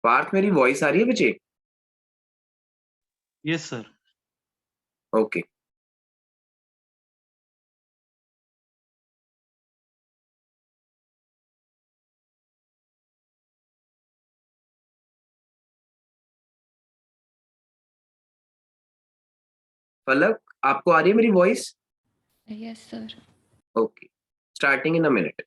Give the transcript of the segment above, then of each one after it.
पार्थ मेरी वॉइस आ रही है बच्चे? Yes sir. ओके। पलक, आपको आ रही है मेरी voice? Yes sir. Okay, starting in a minute.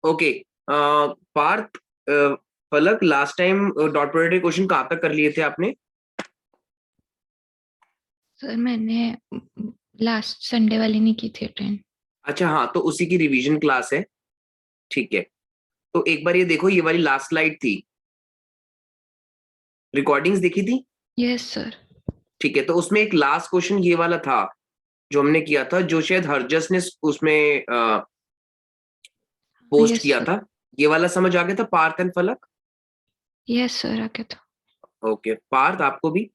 Okay, Parth, Palak, last time dot product question कहाँ तक कर लिए थे आपने? सर मैंने लास्ट संडे वाली नहीं की थी अटेंड। अच्छा हाँ, तो उसी की रिवीजन क्लास है। ठीक है, तो एक बार ये देखो, ये वाली लास्ट स्लाइड थी, रिकॉर्डिंग्स देखी थी? Yes sir. ठीक है, तो उसमें एक लास्ट क्वेश्चन ये वाला था जो हमने किया था, जो शायद हरजस ने उसमें पोस्ट यस किया सर। था। ये वाला समझ आ गया था, पार्थ एंड फलक? यस सर आ गया था। ओके, पार्थ आपको भी?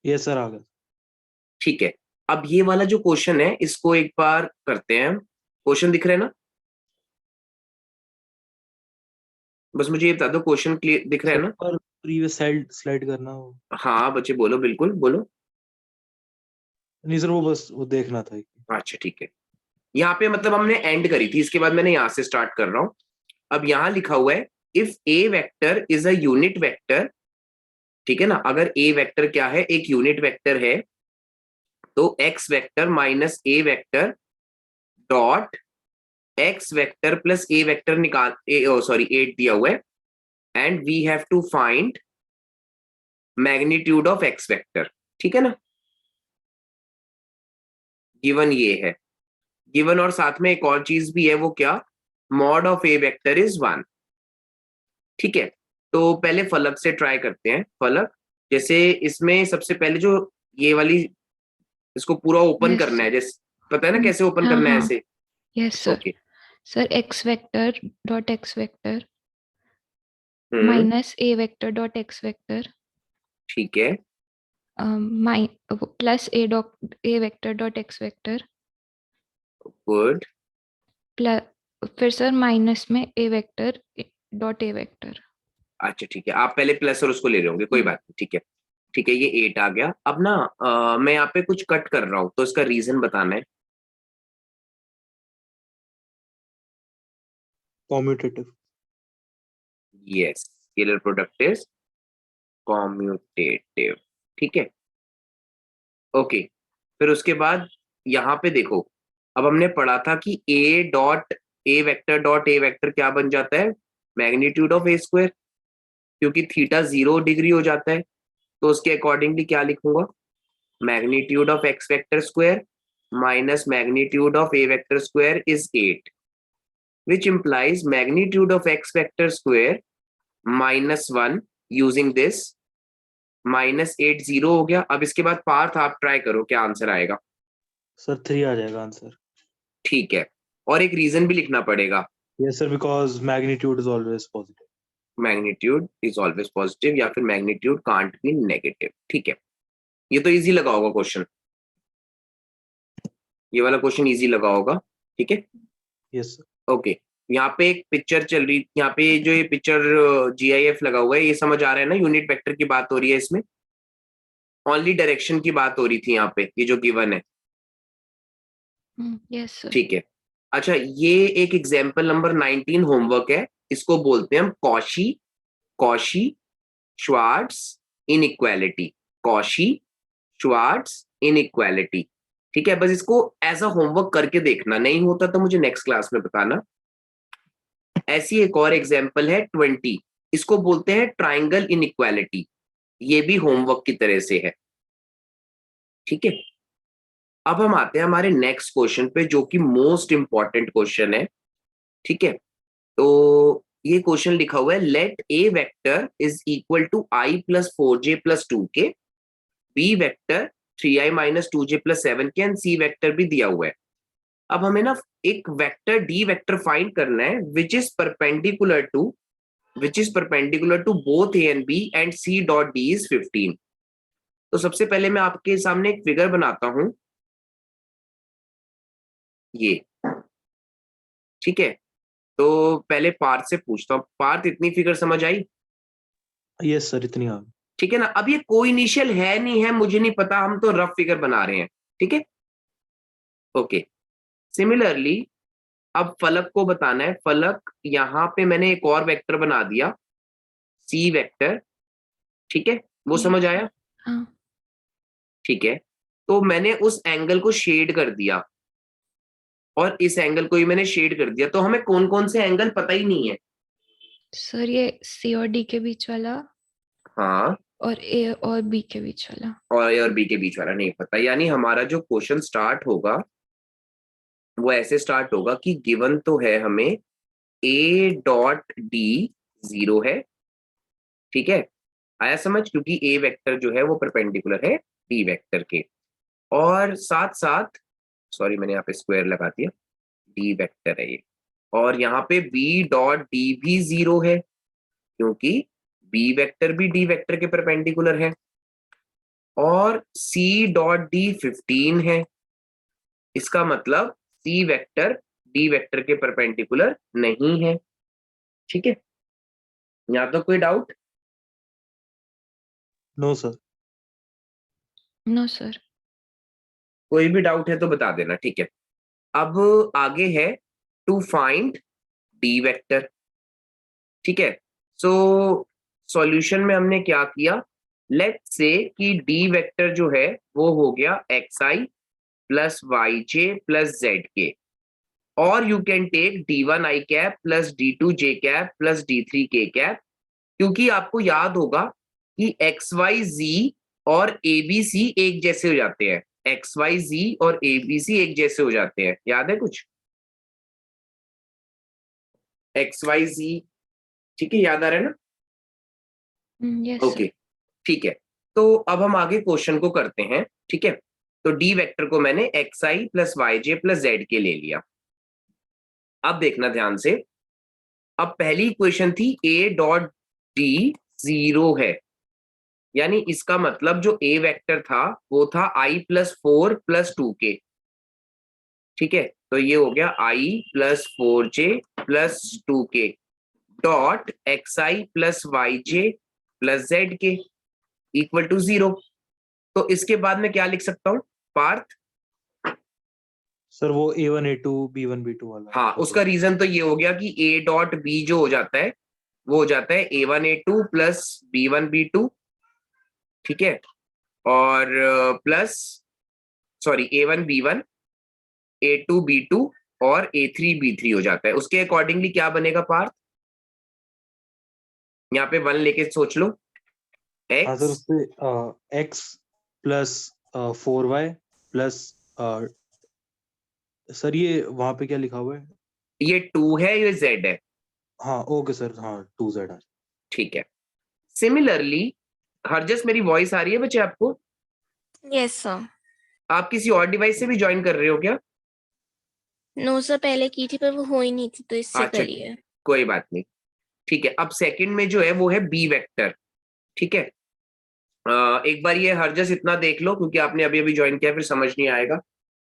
यस सर आ गया। ठीक है, अब ये वाला जो क्वेश्चन है इसको एक बार करते हैं। क्वेश्चन दिख रहे हैं ना? बस मुझे ये बता दो, क्वेश्चन क्लियर दिख रहा है सर ना? पर प्रीवियस स्लाइड स्लाइड करना हो। हाँ बच्चे बोलो, बिल्कुल बोलो। नहीं सर, वो बस वो देखना था। अच्छा ठीक है, यहाँ पे मतलब हमने एंड करी थी, इसके बाद मैंने यहाँ से स्टार्ट कर रहा हूँ। अब यहाँ लिखा हुआ है, if A vector is a unit vector, ठीक है ना, अगर ए वेक्टर क्या है, एक यूनिट वेक्टर है, तो x vector minus a vector dot x vector plus A vector निकाल, सॉरी 8 दिया हुआ है, and we have to find magnitude of x vector. ठीक है ना, गिवन ये है, गिवन, और साथ में एक और चीज भी है, वो क्या, mod of A vector is 1। ठीक है, तो पहले फलक से ट्राई करते हैं। फलक, जैसे इसमें सबसे पहले जो ये वाली, इसको पूरा ओपन यस करना है, सर। जैसे पता है ना कैसे ओपन हाँ करना है हाँ। ऐसे? Yes sir. Okay. Sir x vector dot x vector hmm. Minus a vector dot x vector ठीक है। Plus a dot A vector dot x vector good. Plus फिर सर माइनस में a vector dot A vector. अच्छा ठीक है, आप पहले plus और उसको ले रहे होंगे, कोई बात नहीं, ठीक है ठीक है, ये 8 आ गया। अब ना मैं यहाँ पे कुछ कट कर रहा हूँ तो इसका रीजन बताना है। Commutative. Yes, scalar product is commutative, ठीक है ओके। फिर उसके बाद यहाँ पे देखो, अब हमने पढ़ा था कि ए वेक्टर क्या बन जाता है, मैग्नीट्यूड ऑफ ए स्क्वायर, क्योंकि थीटा 0 डिग्री हो जाता है, तो उसके अकॉर्डिंगली क्या लिखूंगा, magnitude of x vector square minus magnitude of A vector square is 8, which implies magnitude of x vector square -1 using this -8 0 हो गया। अब इसके बाद पार्थ आप ट्राई करो क्या आंसर आएगा। सर 3 आ जाएगा आंसर। ठीक है, और एक रीजन भी लिखना पड़ेगा, yes sir, because magnitude is always positive. Magnitude is always positive या फिर मैग्नीट्यूड कांट बी नेगेटिव, ठीक है। ये तो इजी लगा होगा क्वेश्चन, ये वाला क्वेश्चन इजी लगा होगा, ठीक है यस सर। ओके। यहाँ पे एक पिक्चर चल रही, यहाँ पे जो ये पिक्चर GIF लगा हुआ है, ये समझ आ रहा है ना, यूनिट वेक्टर की बात हो रही है इसमें, ओनली डायरेक्शन की बात हो रही थी यहाँ पे, ये जो गिवन है, यस सर। ठीक है। अच्छा, ये एक एग्जाम्पल नंबर 19 होमवर्क है, इसको बोलते हैं हम Cauchy Cauchy Schwarz inequality, Cauchy Schwarz inequality, ठीक है। बस इसको एज अ होमवर्क करके देखना, नहीं होता तो मुझे नेक्स्ट क्लास में बताना। ऐसी एक और एग्जाम्पल है 20, इसको बोलते हैं ट्राइंगल इनइक्वालिटी, ये भी होमवर्क की तरह से है, ठीक है। अब हम आते हैं हमारे नेक्स्ट क्वेश्चन पे, जो कि मोस्ट इंपॉर्टेंट क्वेश्चन है, ठीक है। तो ये क्वेश्चन लिखा हुआ है, let A vector is equal to I plus 4j plus 2k, B vector 3i minus 2j plus 7k and C vector भी दिया हुआ है। अब हमें ना एक वेक्टर डी वेक्टर फाइंड करना है which is perpendicular to both A and B and C dot D is 15। तो सबसे पहले मैं आपके सामने एक फिगर बनाता हूं, ये ठीक है। तो पहले पार्थ से पूछता हूँ, पार्थ इतनी फिगर समझ आई? यस सर, इतनी आ गई। ठीक है ना, अब ये कोई इनिशियल है नहीं है मुझे नहीं पता, हम तो रफ फिगर बना रहे हैं, ठीक है ओके। सिमिलरली अब फलक को बताना है, फलक यहाँ पे मैंने एक और वेक्टर बना दिया, सी वेक्टर, ठीक है, वो समझ आया? हाँ। ठीक है, तो मैंने उस एंगल को शेड कर दिया और इस एंगल को ही मैंने शेड कर दिया, तो हमें कौन कौन से एंगल पता ही नहीं है। सर ये सी और डी के बीच वाला हाँ, और ए और बी के बीच वाला, और ए और बी के बीच वाला नहीं पता, यानी हमारा जो क्वेश्चन स्टार्ट होगा वो ऐसे स्टार्ट होगा कि गिवन तो है हमें ए डॉट डी 0 है, ठीक है, आया समझ, क्योंकि ए वेक्टर जो है वो परपेंडिकुलर है डी वेक्टर के, और साथ साथ सॉरी मैंने यहाँ पे स्क्वायर लगा दिया, डी वेक्टर है ये, और यहाँ पे बी डॉट डी भी 0 है, क्योंकि बी वेक्टर भी डी वेक्टर के परपेंडिकुलर है, और सी डॉट डी 15 है, इसका मतलब सी वेक्टर डी वेक्टर के परपेंडिकुलर नहीं है, ठीक है। यहाँ तो कोई doubt? No sir. No sir. कोई भी डाउट है तो बता देना, ठीक है। अब आगे है टू फाइंड डी वेक्टर, ठीक है। सो सॉल्यूशन में हमने क्या किया, लेट्स से कि डी वेक्टर जो है वो हो गया xi plus yj plus zk, और you can take d1 i cap plus d2 j cap plus d3 k cap, क्योंकि आपको याद होगा कि xyz और abc एक जैसे हो जाते हैं, xyz और abc एक जैसे हो जाते हैं, याद है कुछ xyz, ठीक है, याद आ रहा है ना? Yes okay sir. ठीक है, तो अब हम आगे क्वेश्चन को करते हैं, ठीक है। तो डी वेक्टर को मैंने xi plus yj plus zk ले लिया। अब देखना ध्यान से, अब पहली इक्वेशन थी a डॉट डी 0 है, यानी इसका मतलब जो a वेक्टर था वो था i प्लस 4 प्लस 2k, ठीक है। तो ये हो गया i plus 4j plus 2k dot xi plus yj plus zk equal to 0। तो इसके बाद मैं क्या लिख सकता हूँ पार्थ? सर वो A1 A2 B1 B2 वाला। हाँ, उसका रीजन तो ये हो गया कि a डॉट b जो हो जाता है वो हो जाता है A1 A2 plus B1 B2, ठीक है, और plus sorry A1 B1 A2 B2 और A3 B3 हो जाता है। उसके अकॉर्डिंगली क्या बनेगा पार्थ? यहाँ पे 1 लेके सोच लो। हाँ सर, x उससे x plus 4y plus sir ये वहां पे क्या लिखा हुआ है? ये 2 है, ये z है, हाँ ओके सर, हाँ 2z आ। ठीक है। सिमिलरली हरजस मेरी वॉइस आ रही है बच्चे आपको? Yes sir. आप किसी और डिवाइस से भी ज्वाइन कर रहे हो क्या? नो सर, पहले की थी पर वो हो ही नहीं थी तो इससे अच्छा, करिए। कोई बात नहीं, ठीक है। अब सेकंड में जो है वो है बी वेक्टर, ठीक है। एक बार ये हरजस इतना देख लो क्योंकि आपने अभी अभी ज्वाइन किया, फिर समझ नहीं आएगा।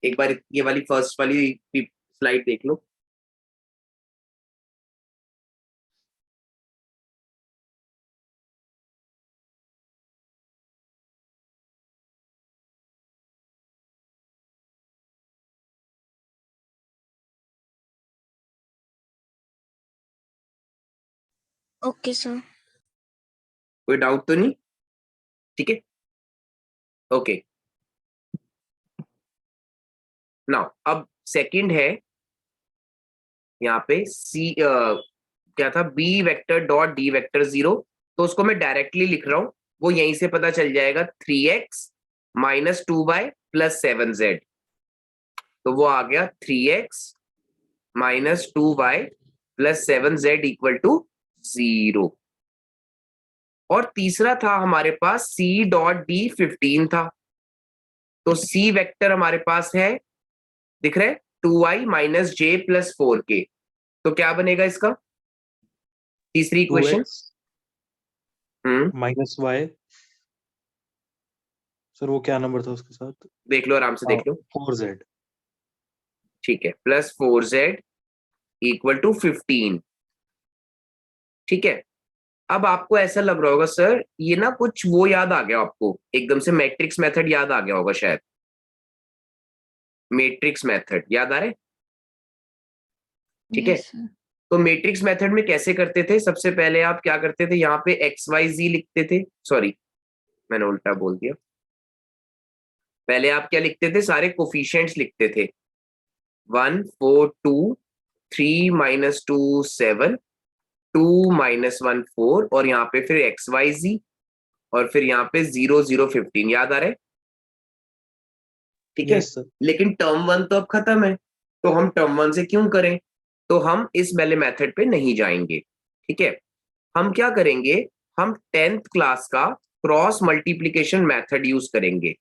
एक बार ये वाली फर्स्ट वाली स्लाइड देख लो। Okay sir. कोई डाउट तो नहीं? ठीक है, ओके। नाउ अब सेकंड है यहाँ पे सी क्या था, B vector dot D vector 0। तो उसको मैं डायरेक्टली लिख रहा हूं, वो यहीं से पता चल जाएगा 3x minus 2y plus 7z। तो वो आ गया 3x minus 2y plus 7z equal to 0। और तीसरा था हमारे पास c डॉट डी 15 था। तो c वेक्टर हमारे पास है, दिख रहा है, 2y minus j plus 4k। तो क्या बनेगा इसका तीसरी equation? 2x minus y। Sir वो क्या नंबर था उसके साथ? देख लो, आराम से देख लो, 4z। ठीक है, प्लस 4z इक्वल टू 15, ठीक है। अब आपको ऐसा लग रहा होगा सर ये ना कुछ वो याद आ गया आपको, एकदम से मैट्रिक्स मेथड याद आ गया होगा शायद। मैट्रिक्स मेथड याद आ रहा है, ठीक है। Yes sir. तो मैट्रिक्स मेथड में कैसे करते थे? सबसे पहले आप क्या करते थे, यहाँ पे एक्स वाई जी लिखते थे, सॉरी मैंने उल्टा बोल दिया। पहले आप क्या लिखते थे, सारे कोफिशिएंट्स लिखते थे, 1 4 2 3 माइनस 2 7 2 माइनस 1 4 और यहाँ पे फिर एक्स वाई जी और फिर यहाँ पे 0 0 15। याद आ रहा है, ठीक है। Yes sir. लेकिन टर्म 1 तो अब खत्म है, तो हम टर्म 1 से क्यों करें? तो हम इस वाले मेथड पे नहीं जाएंगे, ठीक है। हम क्या करेंगे, हम 10th क्लास का क्रॉस मल्टीप्लीकेशन मेथड यूज करेंगे।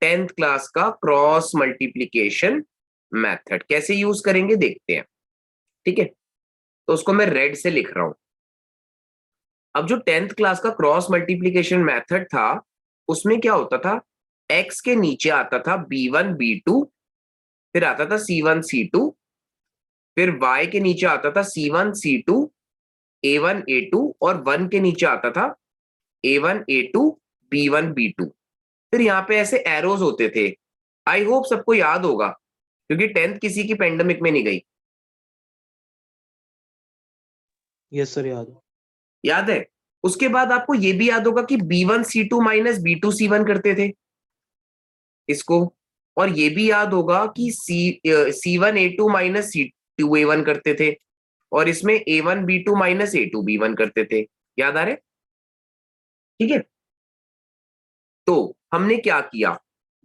10th क्लास का क्रॉस मल्टीप्लीकेशन मेथड कैसे यूज करेंगे देखते हैं, ठीक है। तो उसको मैं रेड से लिख रहा हूं। अब जो 10th क्लास का क्रॉस मल्टीप्लीकेशन मेथड था उसमें क्या होता था, x के नीचे आता था b1 b2, फिर आता था c1 c2, फिर y के नीचे आता था c1 c2 a1 a2 और 1 के नीचे आता था a1 a2 b1 b2। फिर यहाँ पे ऐसे एरोज होते थे। आई होप सबको याद होगा क्योंकि 10th किसी की पेंडेमिक में नहीं गई। यस सर, याद है? उसके बाद आपको ये भी याद होगा कि b1 c2 minus b2 c1 करते थे इसको, और ये भी याद होगा कि c1 a2 minus c2 a1 करते थे, और इसमें a1 b2 minus a2 b1 करते थे। याद आ रहे? ठीक है। तो हमने क्या किया,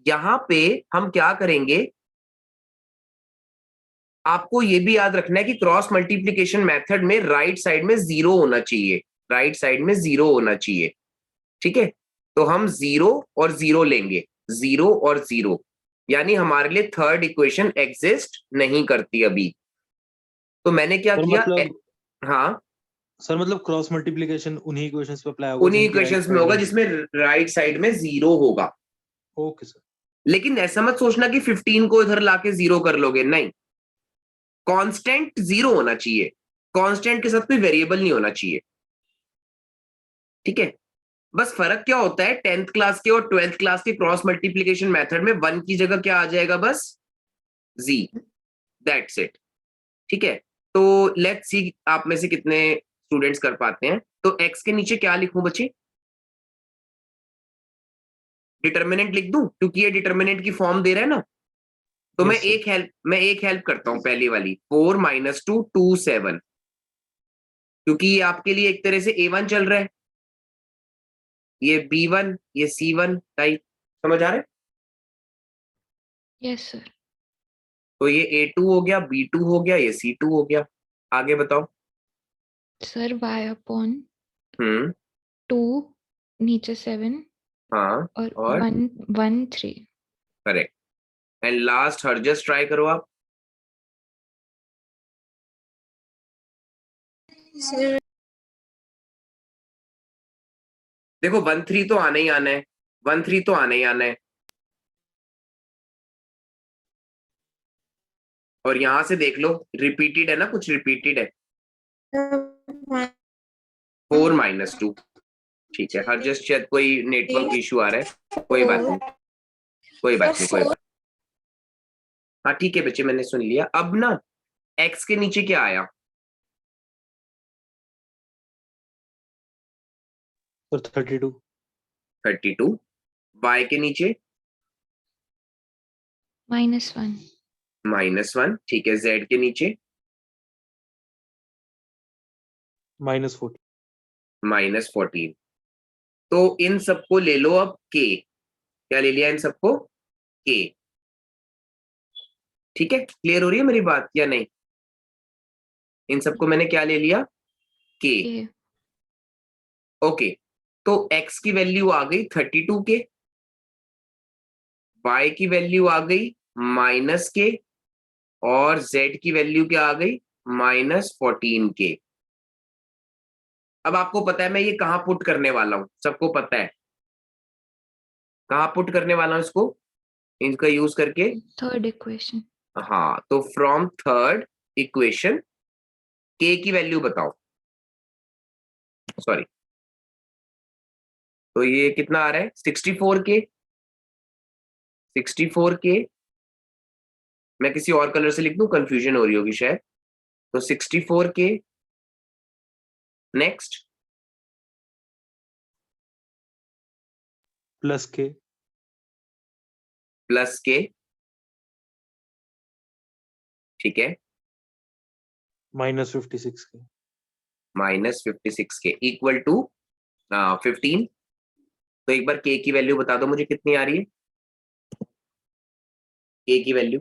यहां पे हम क्या करेंगे, आपको ये भी याद रखना है कि क्रॉस मल्टीप्लीकेशन मेथड में राइट साइड में 0 होना चाहिए, राइट साइड में 0 होना चाहिए, ठीक है। तो हम 0 और 0 लेंगे, 0 और 0, यानी हमारे लिए थर्ड इक्वेशन एग्जिस्ट नहीं करती अभी। तो मैंने क्या सर किया, मतलब हाँ सर मतलब क्रॉस मल्टीप्लिकेशन उन्हीं इक्वेशंस पे अप्लाई होगा उन्हीं जिनकी राइट इक्वेशंस में साइड होगा में। जिसमें राइट साइड में 0 होगा। Okay sir. लेकिन ऐसा मत सोचना कि 15 को इधर लाके 0 कर लोगे, नहीं, कांस्टेंट 0 होना चाहिए। कांस्टेंट के साथ कोई वेरिएबल नहीं होना चाहिए, ठीक है। बस फर्क क्या होता है, 10th क्लास के और 12th क्लास के क्रॉस मल्टीप्लीकेशन मेथड में 1 की जगह क्या आ जाएगा, बस z, दैट्स इट, ठीक है। तो लेट्स सी आप में से कितने स्टूडेंट्स कर पाते हैं। तो x के नीचे क्या लिखूं बच्चे, डिटर्मिनेंट लिख दूं, क्योंकि ये डिटर्मिनेंट की फॉर्म दे रहा है ना। तो Yes, मैं sir. एक हेल्प करता हूं, पहली वाली 4 - 2 2 7, क्योंकि ये आपके लिए एक तरह से A1 चल रहा है, ये B1, ये C1 टाइप, समझ आ रहा है। Yes sir. तो ये A2 हो गया, B2 हो गया, ये C2 हो गया। आगे बताओ। सर y अपॉन हम्म, 2 नीचे 7 हाँ, और और 1 1 3। करेक्ट। एंड लास्ट हर्जस ट्राई करो आप। सर देखो 1 3 तो आना ही आना है, 1 3 तो आना ही आना है। और यहां से देख लो, रिपीटेड है ना, कुछ रिपीटेड है। 4 - 2, ठीक है। हर जस्ट शायद कोई नेटवर्क इशू आ रहा है, कोई बात नहीं, कोई बात नहीं, कोई बात। हाँ ठीक है बच्चे, मैंने सुन लिया। अब ना x के नीचे क्या आया, Sir, 32. 32। y के नीचे -1 -1, ठीक है। z के नीचे -40. -14। तो इन सबको ले लो अब k, क्या ले लिया इन सबको, k, ठीक है। क्लियर हो रही है मेरी बात या नहीं, इन सबको मैंने क्या ले लिया, k, के। ओके। तो x की वैल्यू आ गई 32 के, y की वैल्यू आ गई -k, और z की वैल्यू क्या आ गई, -14 के। अब आपको पता है मैं ये कहां पुट करने वाला हूं, सबको पता है कहां पुट करने वाला हूं इसको, इनका यूज करके। Third equation. हाँ, तो फ्रॉम थर्ड इक्वेशन k की वैल्यू बताओ, सॉरी। तो ये कितना आ रहा है, 64 के, 64 के। मैं किसी और कलर से लिख दूं, कंफ्यूजन हो रही होगी शायद। तो 64 के, नेक्स्ट +K. +k, ठीक है, -56K. -56 के इक्वल टू 15। तो एक बार k की वैल्यू बता दो मुझे कितनी आ रही है, k की value.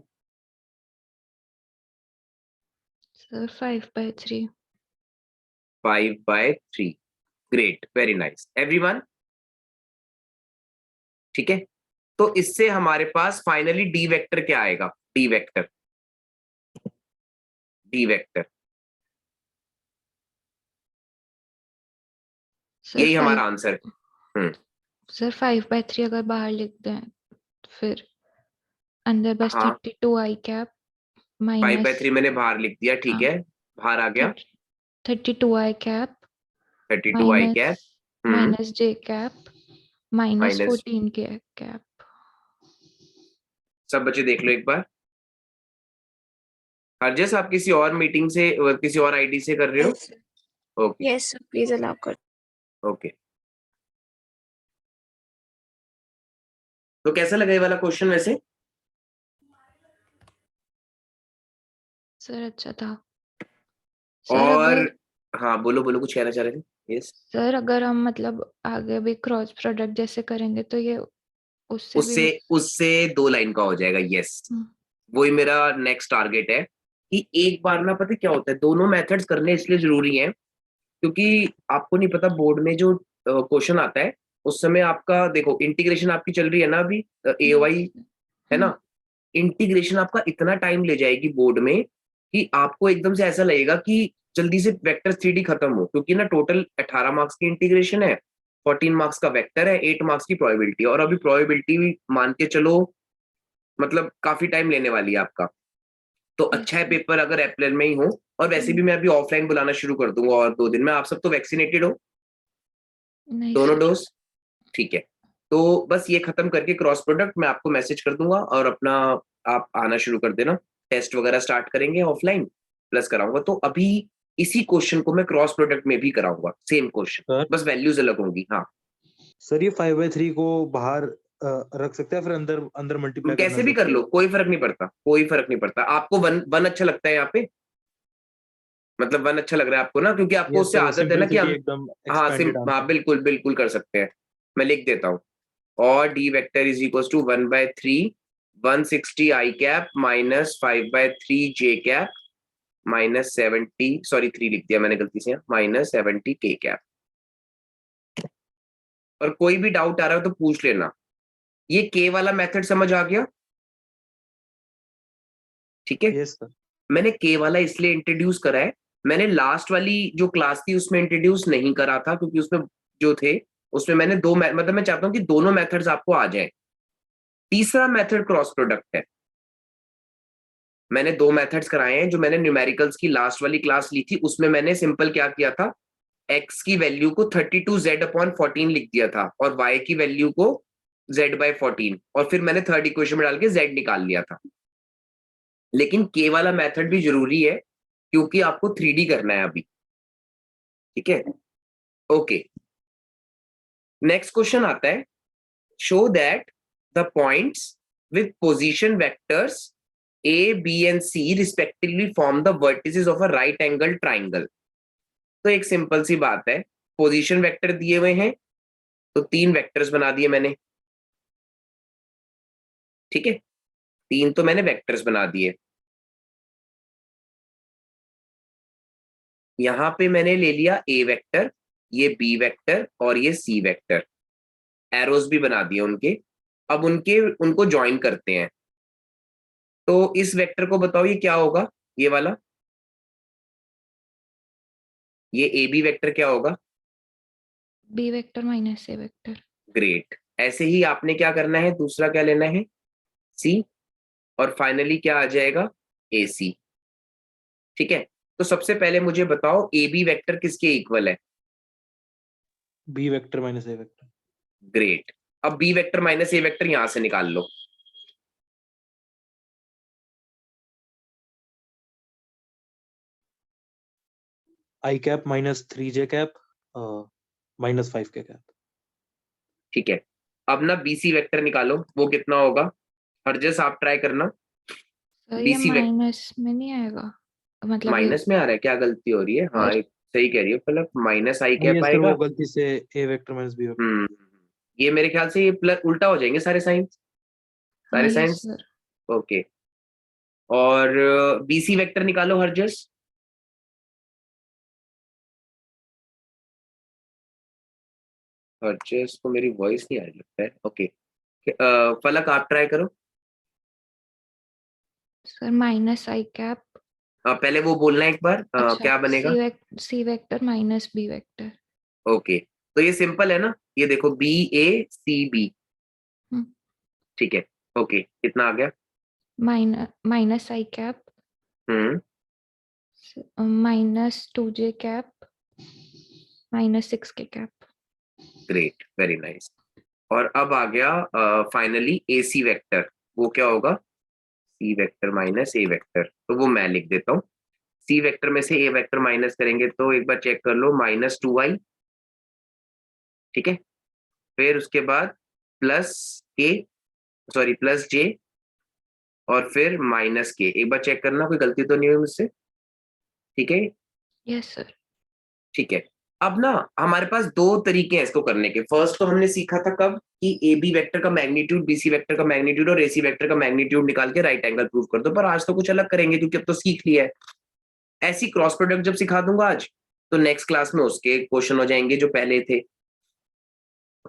Sir 5/3। 5/3, great, very nice everyone, ठीक है। तो इससे हमारे पास फाइनली डी वेक्टर क्या आएगा, D vector, D vector, sir यही हमारा 5 आंसर है। सर 5/3 अगर बाहर लिख दें तो फिर अंदर बस हाँ, 32 i कैप 5/3 मैंने बाहर लिख दिया, ठीक है, बाहर आ गया 32 i cap 32 i minus cap, minus j cap minus minus. 14 के कैप। सब बच्चे देख लो एक बार। हरजस आप किसी और मीटिंग से किसी और आईडी से कर रहे हो, okay yes sir please allow कर। ओके। तो कैसा लगा ये वाला क्वेश्चन वैसे, सर अच्छा था। सर और अगर हाँ बोलो बोलो, कुछ कहना चाह रहे थे, यस। सर अगर हम मतलब आगे भी क्रॉस प्रोडक्ट जैसे करेंगे तो ये उससे भी उससे उससे 2 लाइन का हो जाएगा, यस। वही मेरा नेक्स्ट टारगेट है कि एक बार ना, पता है क्या होता है, दोनों मेथड्स करने इसलिए जरूरी हैं क्योंकि आपको नहीं पता बोर्ड में जो क्वेश्चन आता है उस समय आपका, देखो इंटीग्रेशन आपकी चल रही है ना अभी, AOI है ना, इंटीग्रेशन आपका इतना टाइम ले जाएगी बोर्ड में कि आपको एकदम से ऐसा लगेगा कि जल्दी से वेक्टर 3D खत्म हो, क्योंकि ना टोटल 18 मार्क्स की इंटीग्रेशन है, 14 मार्क्स का वेक्टर है, 8 मार्क्स की प्रोबेबिलिटी, और अभी प्रोबेबिलिटी मान के चलो मतलब काफी टाइम लेने वाली है आपका। तो Yes, अच्छा है sir. पेपर अगर अप्रैल में ही हो। और वैसे भी मैं अभी ऑफलाइन बुलाना शुरू कर दूंगा और 2 दिन में। आप सब तो वैक्सीनेटेड हो, नहीं दोनों सर. डोज? ठीक है, तो बस ये खत्म करके क्रॉस प्रोडक्ट मैं आपको मैसेज कर दूंगा और अपना आप आना शुरू कर देना। टेस्ट वगैरह स्टार्ट करेंगे ऑफलाइन, प्लस कराऊंगा। तो अभी इसी क्वेश्चन को मैं क्रॉस प्रोडक्ट में भी कराऊंगा, सेम क्वेश्चन, सर बस वैल्यूज अलग होंगी। हाँ, सर ये 5/3 को बाहर रख सकते हैं, फिर अंदर अंदर मल्टीप्लाई करना कैसे भी सर? कर लो, कोई फर्क नहीं पड़ता, कोई फर्क नहीं पड़ता। आपको वन वन अच्छा लगता है यहाँ पे, मतलब वन अच्छा लग रहा है आपको ना, क्योंकि आपको यस उससे सर, आदत है ना कि सिंपलिसिटी हम। एकदम हाँ एक्सपेंडेड हाँ, आंसर। बिल्कुल बिल्कुल कर सकते हैं। मैं लिख देता हूँ, और D vector is equal to 1/3 160 I cap minus 5/3 J cap minus 70, sorry 3 लिख दिया मैंने गलती से, माइनस 70 के कैप। और कोई भी डाउट आ रहा हो तो पूछ लेना। ये के वाला मेथड समझ आ गया? ठीक है, यस सर। मैंने के वाला इसलिए इंट्रोड्यूस करा है, मैंने लास्ट वाली जो क्लास थी उसमें इंट्रोड्यूस नहीं करा था, क्योंकि उसमें जो थे उसमें मैंने मतलब मैं चाहता हूं कि दोनों मेथड्स आपको आ जाएं। तीसरा मेथड क्रॉस प्रोडक्ट है। मैंने 2 मेथड्स कराए हैं। जो मैंने न्यूमेरिकल्स की लास्ट वाली क्लास ली थी उसमें मैंने सिंपल क्या किया था, x की वैल्यू को 32z/14 लिख दिया था और y की वैल्यू को z/14, और फिर मैंने थर्ड इक्वेशन में डाल के z निकाल लिया था। लेकिन के वाला मेथड भी जरूरी है, क्योंकि आपको 3D करना है अभी। ठीक है, ओके। नेक्स्ट क्वेश्चन आता है, show that the points with position vectors A B and C respectively form the vertices of a right angle triangle. तो एक सिंपल सी बात है, पोजीशन वेक्टर दिए हुए हैं तो 3 वेक्टर्स बना दिए मैंने। ठीक है, 3 तो मैंने वेक्टर्स बना दिए। यहां पे मैंने ले लिया ए वेक्टर, ये बी वेक्टर और ये सी वेक्टर, एरोज भी बना दिए उनके। अब उनको ज्वाइन करते हैं। तो इस वेक्टर को बताओ ये क्या होगा, ये वाला, ये ए बी वेक्टर क्या होगा? B vector minus a vector. Great. ऐसे ही आपने क्या करना है, दूसरा क्या लेना है, सी, और फाइनली क्या आ जाएगा, ए सी। ठीक है, तो सबसे पहले मुझे बताओ ए बी वेक्टर किसके इक्वल है? B vector minus a vector. Great. अब B vector minus a vector यहां से निकाल लो। आई कैप माइनस 3 जे कैप माइनस 5 के कैप। ठीक है, अब ना बीसी वेक्टर निकालो, वो कितना होगा? हरजस आप ट्राई करना। सर ये बीसी वेक्टर माइनस में नहीं आएगा, मतलब माइनस में आ रहा है, क्या गलती हो रही है? हाँ, और सही कह रही हो, मतलब माइनस आई कैप ये सर वो आएगा। गलती से ए वेक्टर माइनस बी वेक्टर। हम्म, ये मेरे ख्याल से ये प्लस उल्टा हो जाएंगे सारे साइंस, हाँ सारे ये साइंस। सर. ओके, और बीसी वेक्टर निकालो हरजस। हरजस को मेरी वॉइस नहीं आ रही लगता है। ओके, फलक आप ट्राई करो। Sir minus I cap. पहले वो बोलना एक बार, अच्छा, क्या बनेगा? C vector minus B vector. Okay, तो ये सिंपल है ना, ये देखो बी ए सी बी। ठीक है, ओके, कितना आ गया? Minus I cap hmm, minus 2 J cap minus 6 के कैप. Great, very nice. और अब आ गया फाइनली ए सी वेक्टर, वो क्या होगा? सी वेक्टर माइनस ए वेक्टर, तो वो मैं लिख देता हूँ। सी वेक्टर में से ए वेक्टर माइनस करेंगे तो एक बार चेक कर लो, -2i। ठीक है, फिर उसके बाद प्लस के, सॉरी प्लस जे, और फिर माइनस के। एक बार चेक करना कोई गलती तो नहीं हुई मुझसे। ठीक है, यस सर. ठीक है। अब ना हमारे पास 2 तरीके हैं इसको करने के। फर्स्ट तो हमने सीखा था कब, कि ए बी वेक्टर का मैग्नीट्यूड, बी सी वेक्टर का मैग्नीट्यूड और ए सी वेक्टर का मैग्नीट्यूड निकाल के राइट एंगल प्रूव कर दो। पर आज तो कुछ अलग करेंगे, क्योंकि अब तो सीख लिया है। ऐसी क्रॉस प्रोडक्ट जब सिखा दूंगा आज, तो नेक्स्ट क्लास में उसके क्वेश्चन हो जाएंगे जो पहले थे।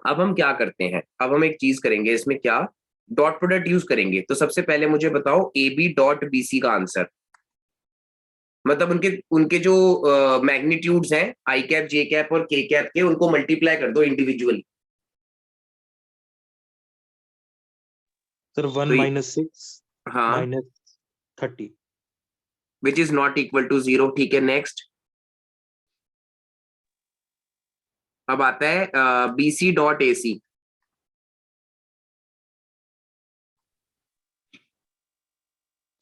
अब हम क्या करते हैं, अब हम एक चीज करेंगे इसमें, क्या, डॉट प्रोडक्ट यूज करेंगे। तो सबसे पहले मुझे बताओ A B dot B C का आंसर, मतलब उनके उनके जो मैग्नीट्यूड्स हैं आई कैप जे कैप और के कैप के, उनको मल्टीप्लाई कर दो इंडिविजुअली। सर 1 तो माइनस 6 हाँ, minus 30। Which is not equal to 0। ठीक है, नेक्स्ट। अब आता है BC डॉट AC।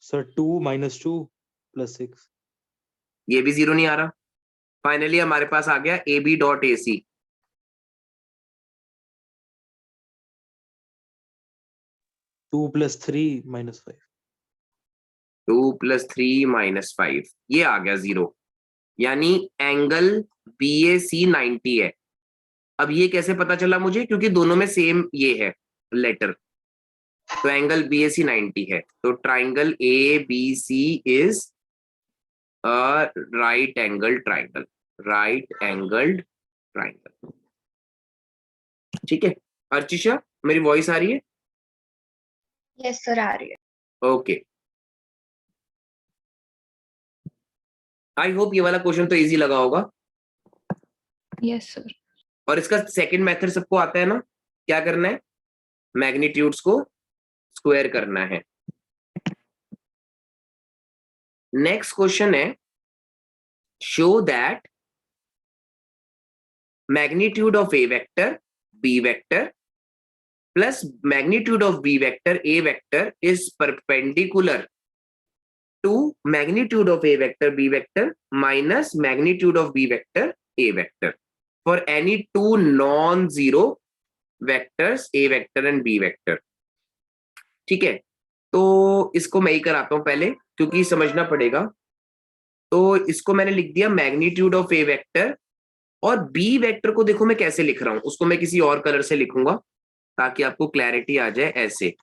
सर 2 minus 2 plus 6. ये भी 0 नहीं आ रहा। फाइनली हमारे पास आ गया AB dot AC। 2 plus 3 minus 5. 2 + 3 - 5, ये आ गया 0। यानी एंगल BAC 90 है। अब ये कैसे पता चला मुझे? क्योंकि दोनों में सेम ये है लेटर। तो एंगल BAC 90 है, तो triangle ABC is a right angle triangle. Right angled triangle. ठीक है अर्चिशा, मेरी वॉइस आ रही है? यस सर, आ रही है। ओके, आई होप ये वाला क्वेश्चन तो इजी लगा होगा। Yes sir. और इसका सेकंड मेथड सबको आता है ना? क्या करना है? मैग्नीट्यूड्स को स्क्वायर करना है। नेक्स्ट क्वेश्चन है, show that magnitude of A vector B vector plus magnitude of B vector A vector is perpendicular to magnitude of A vector B vector minus magnitude of B vector A vector for any two non-zero vectors A vector and B vector। ठीक है, तो इसको मैं ही कराता हूं पहले, क्योंकि समझना पड़ेगा। तो इसको मैंने लिख दिया मैग्नीट्यूड ऑफ A वेक्टर, और B वेक्टर को देखो मैं कैसे लिख रहा हूं, उसको मैं किसी और कलर से लिखूंगा ताकि आपको क्लैरिटी आ जाए। ऐसे,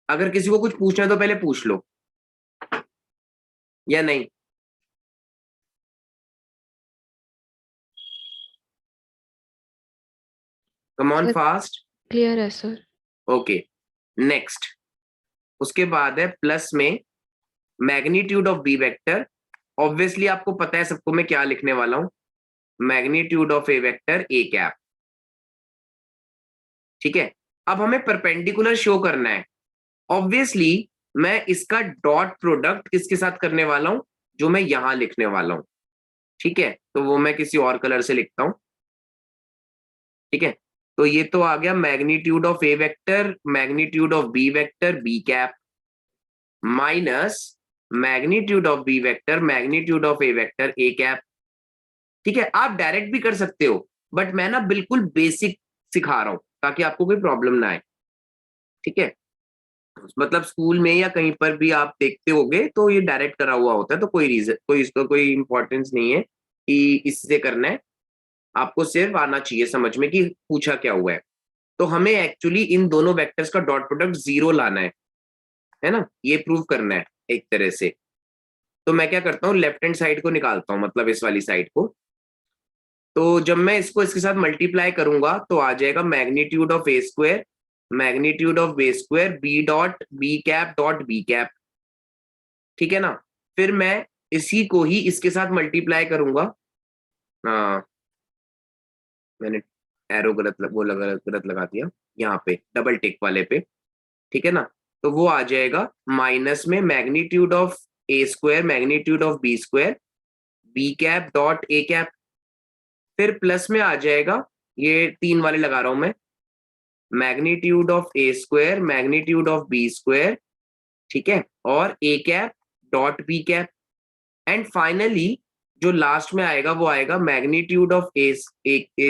अगर किसी को कुछ पूछना है तो पहले पूछ लो, या नहीं? Come on fast. क्लियर है सर। Okay, next. उसके बाद है प्लस में magnitude of B vector. Obviously आपको पता है सबको मैं क्या लिखने वाला हूं, magnitude of A vector A cap. ठीक है, अब हमें परपेंडिकुलर शो करना है। ऑब्वियसली मैं इसका डॉट प्रोडक्ट किसके साथ करने वाला हूं, जो मैं यहां लिखने वाला हूं। ठीक है, तो वो मैं किसी और कलर से लिखता हूं। ठीक है, तो ये तो आ गया magnitude of A vector magnitude of B vector B cap minus magnitude of B vector magnitude of A vector A cap. ठीक है, आप डायरेक्ट भी कर सकते हो, बट मैं ना बिल्कुल बेसिक सिखा रहा हूं ताकि आपको कोई प्रॉब्लम ना आए। ठीक है, मतलब स्कूल में या कहीं पर भी आप देखते होगे तो ये डायरेक्ट करा हुआ होता है, तो कोई रीजन, कोई इसका कोई इंपॉर्टेंस नहीं है कि इससे करना है। आपको सिर्फ आना चाहिए समझ में कि पूछा क्या हुआ है। तो हमें एक्चुअली इन दोनों वेक्टर्स का डॉट प्रोडक्ट 0 लाना है ना, ये प्रूव करना है एक तरह से। तो मैं क्या करता हूँ, लेफ्ट हैंड साइड को निकालता हूँ, मतलब इस वाली साइड को। तो जब मैं इसको इसके साथ मल्टीप्लाई करूंगा तो आ जाएगा magnitude of A square magnitude of B square B dot B cap dot B cap. ठीक है ना, फिर मैं इसी को ही इसके साथ मल्टीप्लाई करूंगा। हाँ, मैंने एरो गलत लगा दिया यहाँ पे, डबल टिक वाले पे। ठीक है ना, तो वो आ जाएगा माइनस में magnitude of A square magnitude of B square B cap dot A cap. फिर प्लस में आ जाएगा, ये 3 वाले लगा रहा हूं मैं, magnitude of A square magnitude of B square. ठीक है, और A cap dot B cap. And finally जो लास्ट में आएगा वो आएगा magnitude of A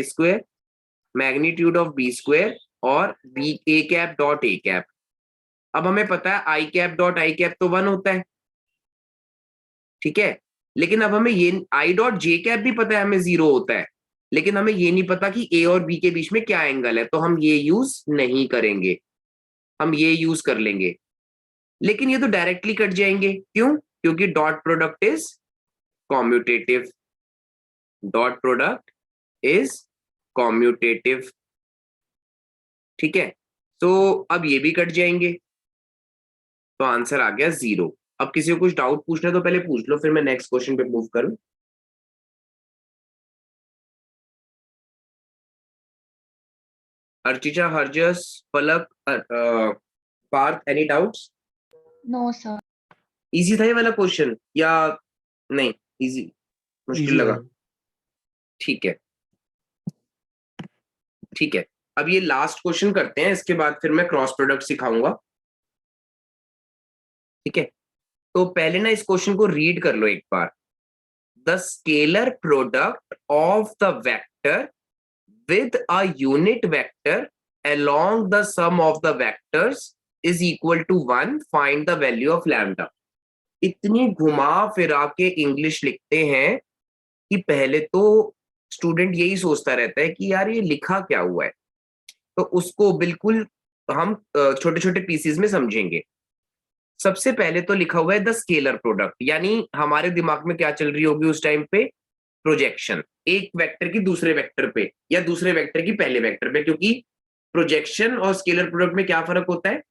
square magnitude of B square और B A cap dot A cap. अब हमें पता है I cap dot I cap तो 1 होता है। ठीक है, लेकिन अब हमें ये आई डॉट जे कैप भी पता है हमें 0 होता है, लेकिन हमें ये नहीं पता कि ए और बी के बीच में क्या एंगल है, तो हम ये यूज नहीं करेंगे, हम ये यूज कर लेंगे। लेकिन ये तो डायरेक्टली कट जाएंगे, क्यों? क्योंकि dot product is commutative. Dot product is commutative. ठीक है, तो अब ये भी कट जाएंगे, तो आंसर आ गया 0। अब किसी को कुछ डाउट पूछना है तो पहले पूछ लो, फिर मैं नेक्स्ट क्वेश्चन पे मूव करूं। Archita, Harjas, Palak, Parth, any doubts? No sir. Easy था ये वाला क्वेश्चन या नहीं? इजी, मुश्किल इजी लगा? है। ठीक है, ठीक है। अब ये लास्ट क्वेश्चन करते हैं, इसके बाद फिर मैं क्रॉस प्रोडक्ट सिखाऊंगा। ठीक है, तो पहले ना इस क्वेश्चन को रीड कर लो एक बार। The scalar product of the vector with a unit vector along the sum of the vectors is equal to 1, find the value of lambda। इतनी घुमा फिरा के इंग्लिश लिखते हैं कि पहले तो स्टूडेंट यही सोचता रहता है कि यार ये लिखा क्या हुआ है, तो उसको बिल्कुल हम छोटे छोटे पीसेस में समझेंगे। सबसे पहले तो लिखा हुआ है द स्केलर प्रोडक्ट, यानी हमारे दिमाग में क्या चल रही होगी उस टाइम पे? प्रोजेक्शन, एक वेक्टर की दूसरे वेक्टर पे या दूसरे वेक्टर की पहले वेक्टर पे, क्योंकि प्रोजेक्शन और स्केलर प्रोडक्ट में क्या फर्क होता है?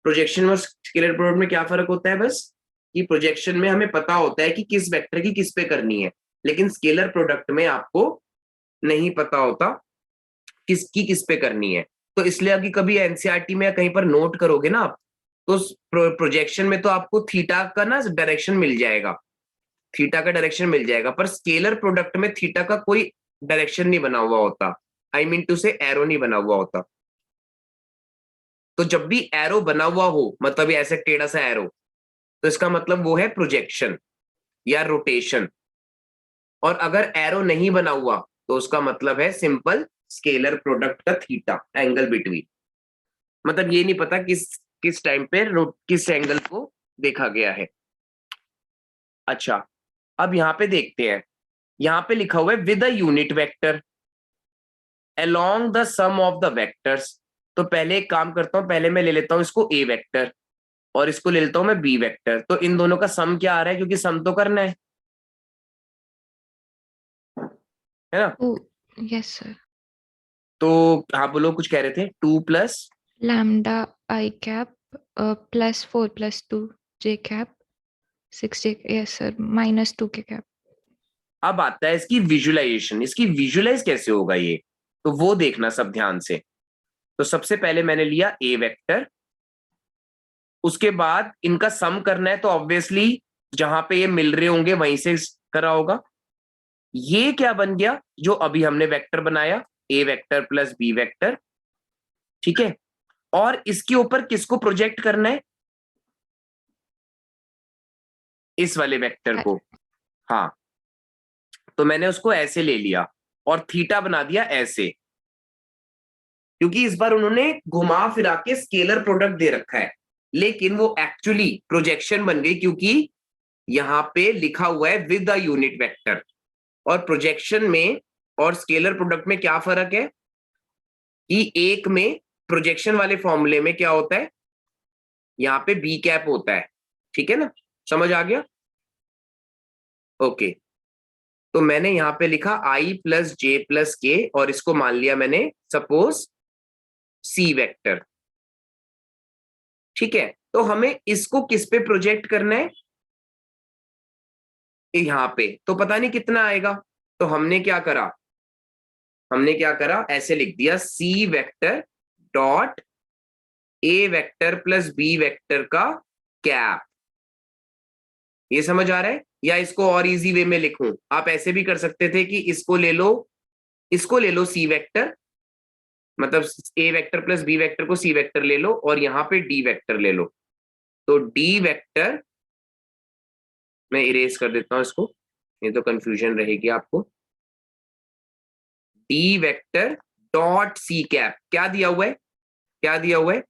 प्रोजेक्शन और स्केलर प्रोडक्ट में क्या फर्क होता है? बस कि प्रोजेक्शन में हमें पता होता है कि किस वेक्टर की किस पे करनी है, लेकिन स्केलर प्रोडक्ट में आपको नहीं पता होता किसकी किस पे करनी है। तो इसलिए अभी कभी एनसीईआरटी में या कहीं पर नोट करोगे ना आप, तो प्रोजेक्शन में तो आपको थीटा का ना डायरेक्शन मिल जाएगा, थीटा का डायरेक्शन मिल जाएगा, पर स्केलर प्रोडक्ट में थीटा का कोई डायरेक्शन नहीं बना हुआ होता, आई मीन टू से एरो नहीं बना हुआ होता। तो जब भी एरो बना हुआ हो, मतलब ऐसे टेढ़ा सा एरो, तो इसका मतलब वो है प्रोजेक्शन या रोटेशन, और अगर एरो नहीं बना हुआ तो उसका मतलब है सिंपल स्केलर प्रोडक्ट का थीटा, एंगल बिटवीन। मतलब ये नहीं पता किस किस टाइम पे किस एंगल को देखा गया है। अच्छा, अब यहां पे देखते हैं, यहां पे लिखा हुआ है with a unit vector along the sum of the vectors. तो पहले एक काम करता हूं, पहले मैं ले लेता हूं इसको ए वेक्टर और इसको ले लेता हूं मैं बी वेक्टर। तो इन दोनों का सम क्या आ रहा है, क्योंकि सम तो करना है ना? Yes sir. तो हाँ बोलो, कुछ कह रहे थे। 2 प्लस लैम्डा आई कैप प्लस 4 प्लस 2 जे कैप 6 जे, यस सर, -2 के कैप। अब आता है इसकी विजुअलाइजेशन, इसकी विजुअलाइज कैसे होगा ये, तो वो देखना सब ध्यान से। तो सबसे पहले मैंने लिया ए वेक्टर, उसके बाद इनका सम करना है, तो ऑब्वियसली जहां पे ये मिल रहे होंगे वहीं से करा होगा। ये क्या बन गया जो अभी हमने वेक्टर बनाया, ए वेक्टर प्लस बी वेक्टर, ठीक है। और इसके ऊपर किसको प्रोजेक्ट करना है? इस वाले वेक्टर को, हाँ। तो मैंने उसको ऐसे ले लिया और थीटा बना दिया ऐसे, क्योंकि इस बार उन्होंने घुमा फिरा के स्केलर प्रोडक्ट दे रखा है, लेकिन वो एक्चुअली प्रोजेक्शन बन गई, क्योंकि यहां पे लिखा हुआ है विद द यूनिट वेक्टर। और प्रोजेक्शन में और स्केलर प्रोडक्ट में क्या फर्क है कि एक में प्रोजेक्शन वाले फॉर्मूले में क्या होता है, यहाँ पे बी कैप होता है, ठीक है ना? समझ आ गया? ओके, तो मैंने यहां पे लिखा आई प्लस जे प्लस के, और इसको मान लिया मैंने सपोज सी वेक्टर, ठीक है। तो हमें इसको किस पे प्रोजेक्ट करना है? यहां पे, तो पता नहीं कितना आएगा। तो हमने क्या करा, ऐसे लिख दिया सी वेक्टर डॉट ए वेक्टर प्लस बी वेक्टर का कैप। ये समझ आ रहा है? या इसको और इजी वे में लिखूं, आप ऐसे भी कर सकते थे कि इसको ले लो सी वेक्टर, मतलब A vector plus B vector को सी वेक्टर ले लो और यहां पे डी वेक्टर ले लो। तो डी वेक्टर, मैं इरेज कर देता हूं इसको, ये तो कंफ्यूजन रहेगी आपको। D vector dot C cap, क्या दिया हुआ है, क्या दिया हुआ है?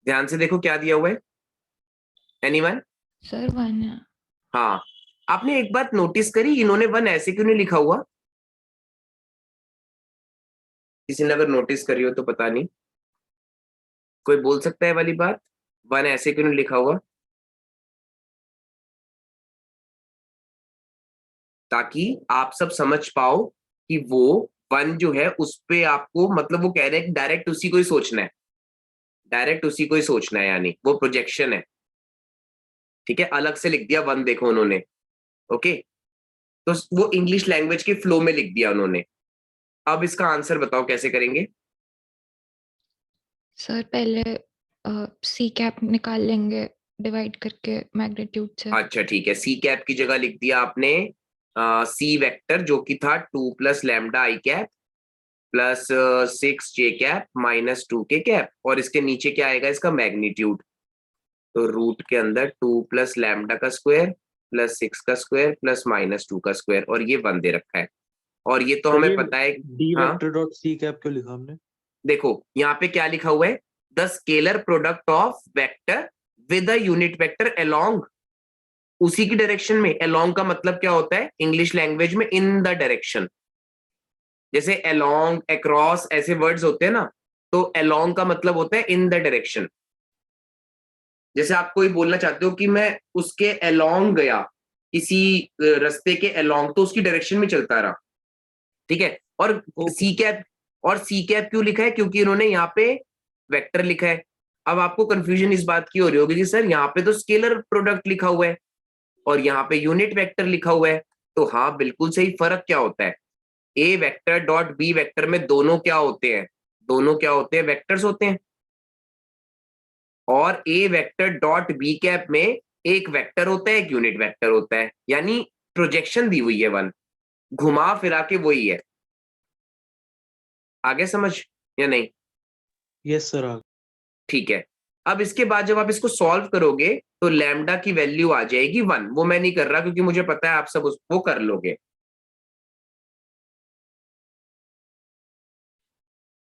ध्यान से देखो क्या दिया हुआ है, एनीवन? सर 1 है। हाँ, आपने एक बात नोटिस करी, इन्होंने 1 ऐसे क्यों नहीं लिखा हुआ? किसी ने अगर नोटिस करी हो तो पता नहीं, कोई बोल सकता है वाली बात, 1 ऐसे क्यों नहीं लिखा हुआ? ताकि आप सब समझ पाओ कि वो 1 जो है उस पे आपको, मतलब वो कह रहे हैं कि डायरेक्ट उसी को ही सोचना है, डायरेक्ट उसी को ही सोचना है, यानी वो प्रोजेक्शन है, ठीक है। अलग से लिख दिया 1 देखो उन्होंने, ओके। तो वो इंग्लिश लैंग्वेज के फ्लो में लिख दिया उन्होंने। अब इसका आंसर बताओ कैसे करेंगे? सर पहले सी कैप निकाल लेंगे डिवाइड करके मैग्नीट्यूड से। अच्छा ठीक है, सी कैप की जगह लिख दिया आपने सी वेक्टर जो कि था 2 प्लस लैम्डा आई कैप प्लस 6 जे कैप माइनस 2 के कैप, और इसके नीचे क्या आएगा इसका मैग्नीट्यूड। तो रूट के अंदर 2 प्लस लैम्डा का स्क्वायर प्लस 6 का स्क्वायर प्लस माइनस 2 का स्क्वायर, और ये 1 दे रखा है, और ये तो सर हमें ये पता है। डी हाँ वेक्टर डॉट सी कैप क्यों लिखा हमने? देखो यहाँ पे क्या लिखा हुआ है, the scalar product of vector with a unit vector along, उसी की डायरेक्शन में। अलोंग का मतलब क्या होता है इंग्लिश लैंग्वेज में, इन द डायरेक्शन। जैसे अलोंग, अक्रॉस ऐसे वर्ड्स होते हैं ना, तो अलोंग का मतलब होता है इन द डायरेक्शन। जैसे आप कोई बोलना चाहते हो कि मैं उसके अलोंग गया, किसी रास्ते के अलोंग, तो उसकी डायरेक्शन में चलता रहा, ठीक है। और सी कैप, और सी कैप क्यों लिखा है, क्योंकि इन्होंने यहाँ पे वेक्टर लिखा है। अब आपको कंफ्यूजन इस बात की हो रही होगी कि सर यहाँ पे तो स्केलर प्रोडक्ट लिखा हुआ है और यहाँ पे यूनिट वेक्टर लिखा हुआ है। तो हाँ बिल्कुल सही, फर्क क्या होता है, A vector dot B vector में दोनों क्या होते हैं, दोनों क्या होते हैं, वेक्टर्स होते हैं। और ए वेक्टर डॉट बी कैप में एक वेक्टर होता है, एक यूनिट वेक्टर होता है, यानी प्रोजेक्शन दी हुई है 1, घुमा फिरा के वही है। आगे समझ या नहीं? Yes sir. ठीक है। अब इसके बाद जब आप इसको सॉल्व करोगे तो लैम्डा की वैल्यू आ जाएगी 1। वो मैं नहीं कर रहा क्योंकि मुझे पता है आप सब उसको कर लोगे।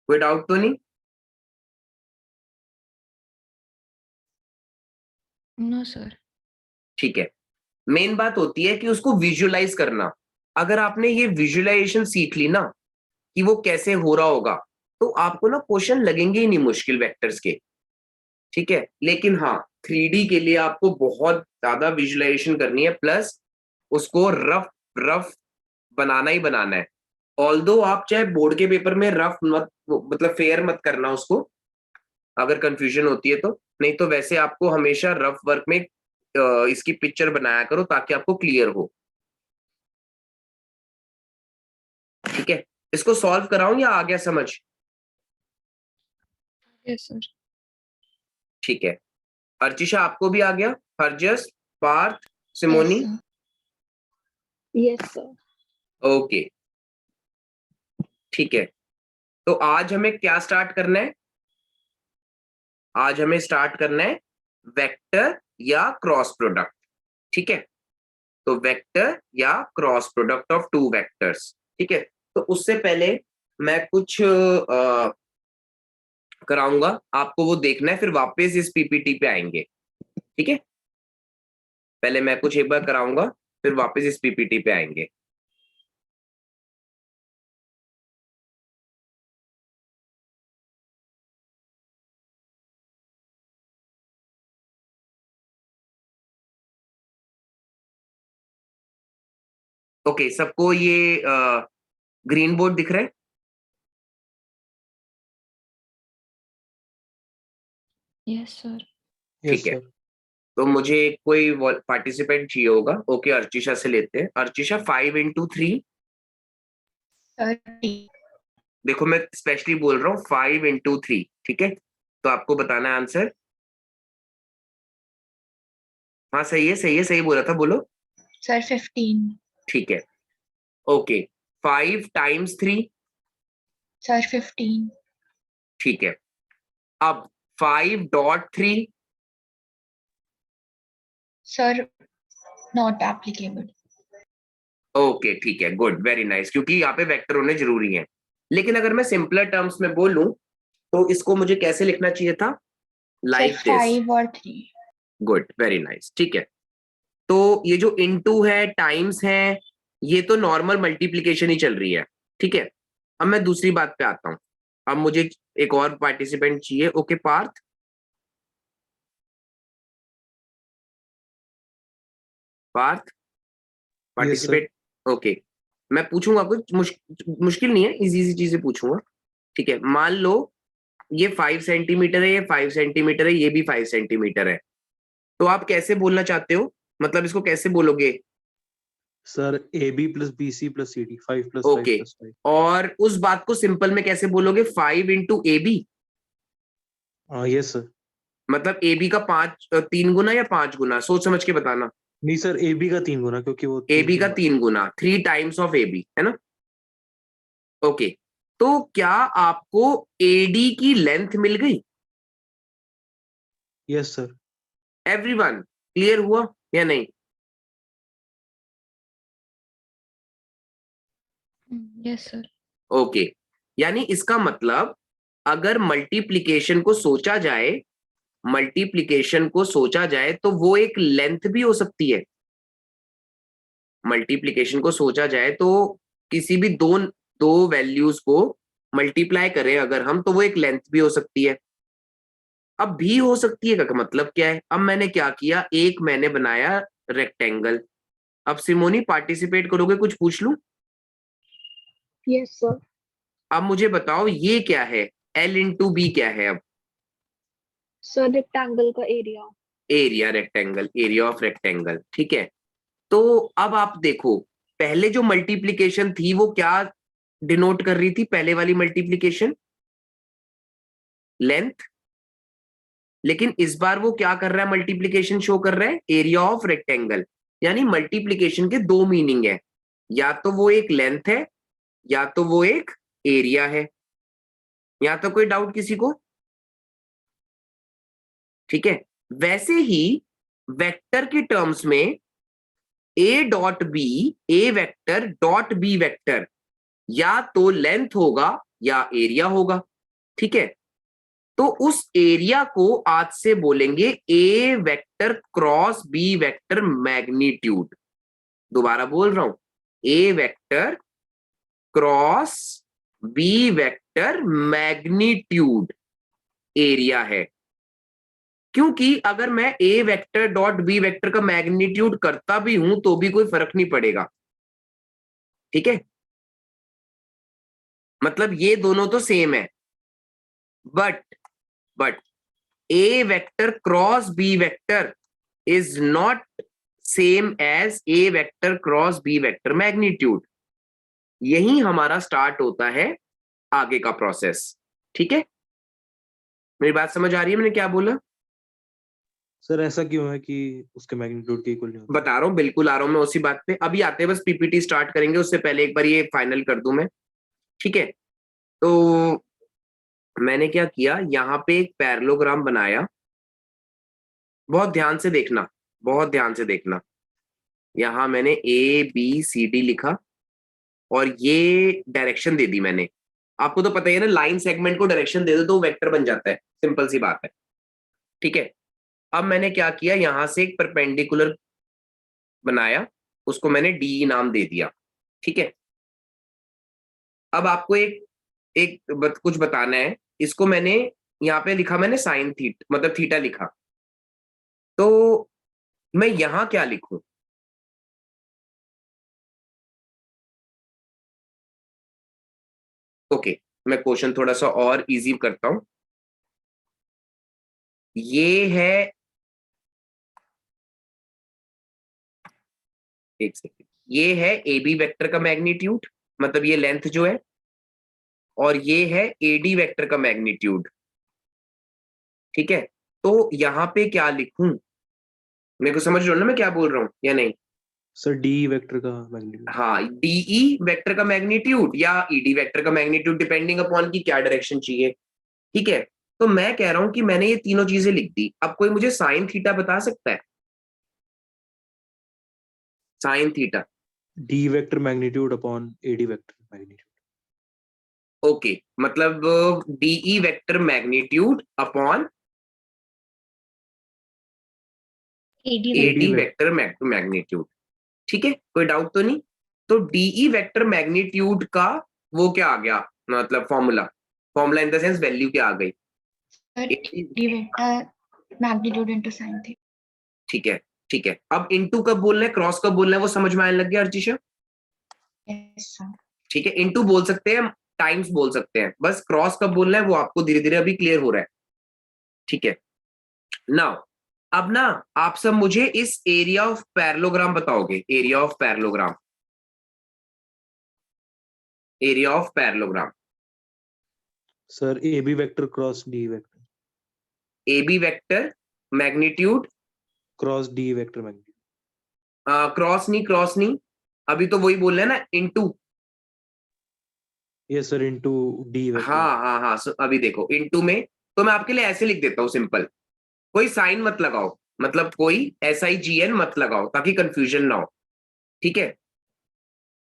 कोई डाउट तो नहीं? No sir. ठीक है। मेन बात होती है कि उसको विजुअलाइज करना। अगर आपने ये विजुअलाइजेशन सीख ली ना कि वो कैसे हो रहा होगा, तो आपको ना क्वेश्चन लगेंगे ही नहीं मुश्किल वेक्टर्स के, ठीक है। लेकिन हाँ 3D के लिए आपको बहुत ज्यादा विजुअलाइजेशन करनी है, प्लस उसको रफ रफ बनाना ही बनाना है। ऑल्दो आप चाहे बोर्ड के पेपर में रफ मत, मतलब फेयर मत करना उसको, अगर कंफ्यूजन होती है तो। नहीं तो वैसे आपको हमेशा रफ वर्क में इसकी पिक्चर बनाया करो ताकि आपको क्लियर हो, ठीक है। इसको सॉल्व कराऊं या आ गया समझ? Yes sir. ठीक है। अर्चिशा आपको भी आ गया? Harjas, Parth, Yes, Simoni? sir. Yes, sir. Okay ठीक है। तो आज हमें क्या स्टार्ट करना है? आज हमें स्टार्ट करना है वेक्टर या क्रॉस प्रोडक्ट, ठीक है। तो वेक्टर या cross product of two vectors, ठीक है। तो उससे पहले मैं कुछ कराऊंगा आपको, वो देखना है, फिर वापस इस पीपीटी पे आएंगे, ठीक है। पहले मैं कुछ एक बार कराऊंगा, फिर वापस इस पीपीटी पे आएंगे। ओके सबको ये ग्रीन बोर्ड दिख रहा है? Yes sir. यस ठीक है। सर। तो मुझे कोई पार्टिसिपेंट चाहिए होगा। ओके अर्चिशा से लेते हैं। अर्चिशा 5 into 3, 30. देखो मैं स्पेशली बोल रहा हूँ 5 into 3, ठीक है। तो आपको बताना है आंसर। हाँ सही है, सही है, सही बोला था, बोलो। Sir, 15. ठीक है। Okay 5 times 3, Sir, 15. ठीक है। अब 5.3, Sir, not applicable. ओके ठीक है, गुड, वेरी नाइस, क्योंकि यहाँ पे वेक्टर होने जरूरी है। लेकिन अगर मैं सिंपलर टर्म्स में बोलूं तो इसको मुझे कैसे लिखना चाहिए था? Sir, like this. 5 or 3. Good, very nice, ठीक है। तो ये जो इनटू है, टाइम्स है, ये तो नॉर्मल मल्टीप्लीकेशन ही चल रही है, ठीक है। अब मैं दूसरी बात पे आता हूं। अब मुझे एक और पार्टिसिपेंट चाहिए। Okay Parth, Parth yes sir. Participate. Okay मैं पूछूंगा कुछ मुश्किल नहीं है, इजी इजी चीजें पूछूंगा, ठीक है। मान लो ये 5 सेंटीमीटर है, ये 5 सेंटीमीटर है, ये भी 5 सेंटीमीटर है। तो आप कैसे बोलना चाहते हो, मतलब इसको कैसे बोलोगे? Sir A B plus B C plus C D, 5 plus 5 okay plus 5। और उस बात को सिंपल में कैसे बोलोगे? 5 into AB, यस सर। मतलब ए बी का 3 गुना या 5 गुना, सोच समझ के बताना। नहीं सर, ए बी का 3 गुना, क्योंकि वो ए बी का गुना। 3 गुना, 3 टाइम्स ऑफ ए बी, है ना? ओके, तो क्या आपको एडी की लेंथ मिल गई? Yes sir. एवरीवन क्लियर हुआ या नहीं? Yes sir. ओके, यानी इसका मतलब अगर मल्टीप्लिकेशन को सोचा जाए, मल्टीप्लिकेशन को सोचा जाए तो वो एक लेंथ भी हो सकती है। मल्टीप्लिकेशन को सोचा जाए तो किसी भी दो दो वैल्यूज को मल्टीप्लाई करें अगर हम, तो वो एक लेंथ भी हो सकती है। अब भी हो सकती है का मतलब क्या है? अब मैंने क्या किया, एक मैंने बनाया रेक्टेंगल। अब सिमोनी पार्टिसिपेट करोगे, कुछ पूछ लूं? Yes sir. अब मुझे बताओ ये क्या है, L इंटू बी क्या है? अब सर रेक्टेंगल का area. Area rectangle, area of rectangle, ठीक है। तो अब आप देखो, पहले जो मल्टीप्लिकेशन थी वो क्या डिनोट कर रही थी? पहले वाली मल्टीप्लिकेशन लेंथ, लेकिन इस बार वो क्या कर रहा है, मल्टीप्लिकेशन शो कर रहा है एरिया ऑफ रेक्टेंगल। यानी मल्टीप्लिकेशन के दो मीनिंग है, या तो वो एक लेंथ है या तो वो एक एरिया है। यहां तो कोई डाउट किसी को? ठीक है। वैसे ही वेक्टर के टर्म्स में A dot B, A vector dot B vector या तो लेंथ होगा या एरिया होगा, ठीक है। तो उस एरिया को आज से बोलेंगे A vector cross B vector magnitude. दोबारा बोल रहा हूं, A vector cross B vector magnitude area है। क्योंकि अगर मैं A vector dot B vector का मैग्नीट्यूड करता भी हूं तो भी कोई फर्क नहीं पड़ेगा, ठीक है। मतलब ये दोनों तो सेम है, but A vector cross B vector is not same as A vector cross B vector magnitude. यही हमारा स्टार्ट होता है आगे का प्रोसेस, ठीक है। मेरी बात समझ आ रही है मैंने क्या बोला? सर ऐसा क्यों है कि उसके मैग्नीट्यूड के इक्वल नहीं होता? बता रहा हूं, बिल्कुल आ रहा हूं मैं उसी बात पे। अभी आते हैं, बस पीपीटी स्टार्ट करेंगे उससे पहले एक बार ये फाइनल कर दूं मैं, ठीक है। तो मैंने क्या किया, यहां पे एक पैरेललोग्राम बनाया। बहुत ध्यान से देखना, बहुत ध्यान से देखना। यहां मैंने ए बी सी डी लिखा और ये डायरेक्शन दे दी मैंने। आपको तो पता ही है ना, लाइन सेगमेंट को डायरेक्शन दे दो तो वेक्टर बन जाता है, सिंपल सी बात है, ठीक है। अब मैंने क्या किया, यहां से एक परपेंडिकुलर बनाया, उसको मैंने डी नाम दे दिया, ठीक है। अब आपको कुछ बताना है। इसको मैंने यहाँ पे लिखा, मैंने साइन थीटा मतलब थीटा लिखा, तो मैं यहां क्या लिखूं? ओके, मैं क्वेश्चन थोड़ा सा और इजी करता हूं। ये है, एक सेकेंड, ये है ए बी वेक्टर का मैग्नीट्यूड, मतलब ये लेंथ जो है, और ये है ए डी वेक्टर का मैग्नीट्यूड, ठीक है। तो यहां पे क्या लिखूं? मेरे को समझ रहे हो ना मैं क्या बोल रहा हूं या नहीं? सर डी वेक्टर का मैग्नीट्यूड। हाँ, डीई वेक्टर का मैग्नीट्यूड या ईडी वेक्टर का मैग्नीट्यूड, डिपेंडिंग अपॉन की क्या डायरेक्शन चाहिए, ठीक है। तो मैं कह रहा हूं कि मैंने ये तीनों चीजें लिख दी। अब कोई मुझे साइन थीटा बता सकता है? Sine theta, D vector magnitude upon A D vector magnitude. Okay, मतलब DE vector magnitude upon AD AD AD vector magnitude, ठीक है। कोई डाउट तो नहीं? तो डीई वेक्टर मैग्नीट्यूड का वो क्या आ गया, मतलब formula, formula in the sense value क्या आ गई? sir, AD vector magnitude into sin theta. ठीक है, ठीक है। अब इनटू कब बोलना है, क्रॉस कब बोलना है, वो समझ में आने लग गया अर्चिशा? Yes, sir. ठीक है, इनटू बोल सकते हैं, टाइम्स बोल सकते हैं, बस क्रॉस कब बोलना है वो आपको धीरे धीरे अभी क्लियर हो रहा है, ठीक है। नाउ अब ना आप सब मुझे इस एरिया ऑफ पैरेललोग्राम बताओगे, area of parallelogram, area of parallelogram. Sir A B vector cross D vector. A B vector magnitude cross D vector magnitude. Cross नहीं, अभी तो वही बोल रहे हैं ना, into. Yes sir, into D vector. हाँ, अभी देखो इनटू में, तो मैं आपके लिए ऐसे लिख देता हूँ सिंपल, कोई साइन मत लगाओ, मतलब कोई SIGN मत लगाओ ताकि कंफ्यूजन ना हो, ठीक है।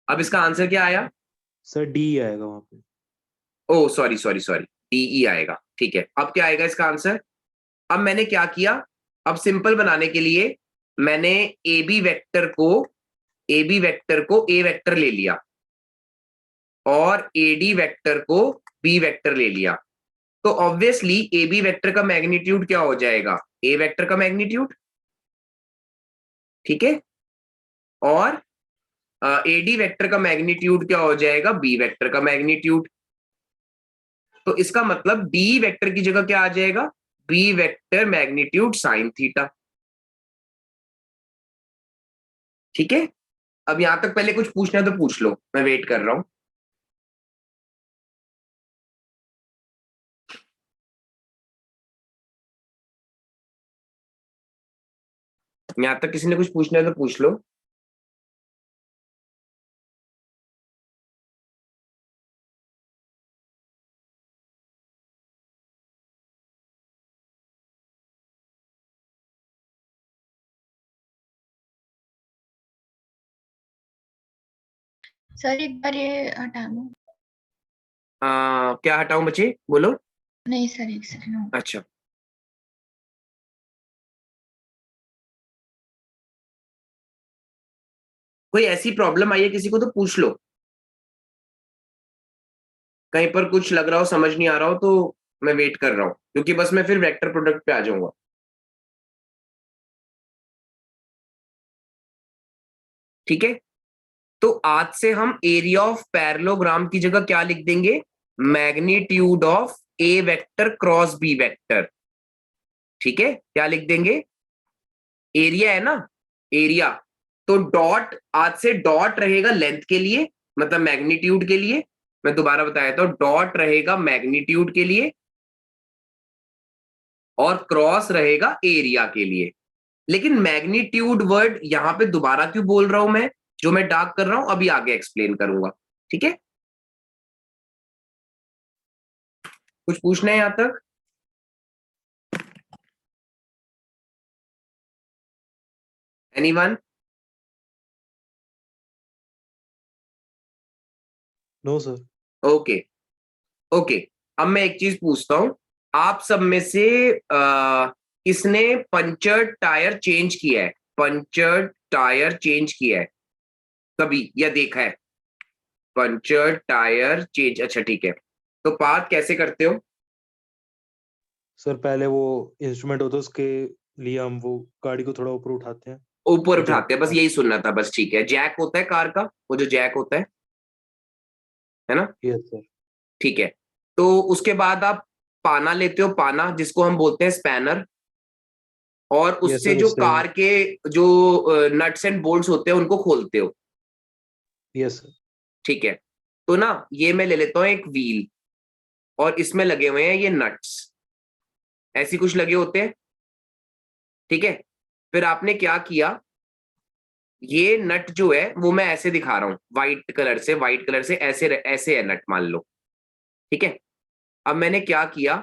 अब इसका आंसर क्या आया? सर डी आएगा वहां पे। ओ सॉरी, DE आएगा, ठीक है। अब क्या आएगा इसका आंसर? अब मैंने क्या किया, अब सिंपल बनाने के लिए मैंने ए बी वेक्टर को ए वेक्टर ले लिया और AD वेक्टर को B वेक्टर ले लिया, तो ऑब्वियसली AB वेक्टर का मैग्नीट्यूड क्या हो जाएगा? A वेक्टर का मैग्नीट्यूड, ठीक है, और AD वेक्टर का मैग्नीट्यूड क्या हो जाएगा? B वेक्टर का मैग्नीट्यूड। तो इसका मतलब D वेक्टर की जगह क्या आ जाएगा? B vector magnitude sine theta, ठीक है। अब यहां तक पहले कुछ पूछना है तो पूछ लो, मैं वेट कर रहा हूं। यहां तक किसी ने कुछ पूछना है तो पूछ लो। सर एक बार ये हटा दो। क्या हटाऊं बच्चे, बोलो। नहीं सर, एक सेकंड। अच्छा, कोई ऐसी प्रॉब्लम आई है किसी को तो पूछ लो, कहीं पर कुछ लग रहा हो, समझ नहीं आ रहा हो तो मैं वेट कर रहा हूं, क्योंकि बस मैं फिर वेक्टर प्रोडक्ट पे आ जाऊंगा। ठीक है, तो आज से हम एरिया ऑफ पैरेललोग्राम की जगह क्या लिख देंगे? Magnitude of A vector cross B vector, ठीक है। क्या लिख देंगे? एरिया है ना, एरिया, तो डॉट, आज से डॉट रहेगा लेंथ के लिए, मतलब मैग्नीट्यूड के लिए। मैं दोबारा बताया तो डॉट रहेगा मैग्नीट्यूड के लिए और क्रॉस रहेगा एरिया के लिए। लेकिन मैग्नीट्यूड वर्ड यहां पे दोबारा क्यों बोल रहा हूं मैं? जो मैं डार्क कर रहा हूं अभी आगे एक्सप्लेन करूंगा, ठीक है। कुछ पूछना है यहां तक? Anyone? No sir. Okay okay, अब मैं एक चीज पूछता हूं, आप सब में से किसने पंचर टायर चेंज किया है? पंचर टायर चेंज किया है कभी या देखा है? पंचर टायर चेंज, अच्छा ठीक है। तो पार्थ कैसे करते हो? सर पहले वो इंस्ट्रूमेंट होता है, उसके लिए हम वो गाड़ी को थोड़ा ऊपर उठाते हैं। ऊपर जैक। उठाते हैं, बस यही सुनना था, बस ठीक है। जैक होता है कार का, वो जो जैक होता है ना? Yes sir. ठीक है, तो उसके बाद आप पाना लेते हो, पाना जिसको हम बोलते हैं स्पैनर, और यस उससे सर, जो उससे। कार के जो नट्स एंड बोल्ट्स होते हैं उनको खोलते हो, यस सर। ठीक है। तो ना ये मैं ले लेता हूं एक व्हील, और इसमें लगे हुए हैं ये नट्स, ऐसी कुछ लगे होते हैं, ठीक है। फिर आपने क्या किया, ये नट जो है वो मैं ऐसे दिखा रहा हूं, व्हाइट कलर से ऐसे ऐसे है नट, मान लो, ठीक है। अब मैंने क्या किया,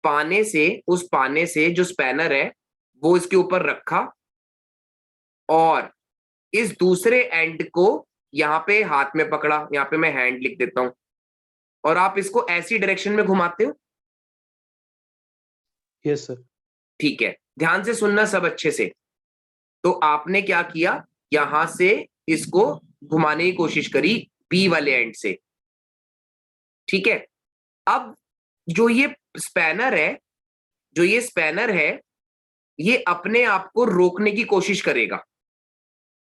पाने से, उस पाने से जो स्पैनर है वो इसके ऊपर रखा, और इस दूसरे एंड को यहाँ पे हाथ में पकड़ा, यहाँ पे मैं हैंड लिख देता हूं, और आप इसको ऐसी डायरेक्शन में घुमाते हो, यस सर। ठीक है। ध्यान से सुनना सब अच्छे से। तो आपने क्या किया, यहां से इसको घुमाने की कोशिश करी बी वाले एंड से, ठीक है। अब जो ये स्पैनर है, ये अपने आप को रोकने की कोशिश करेगा,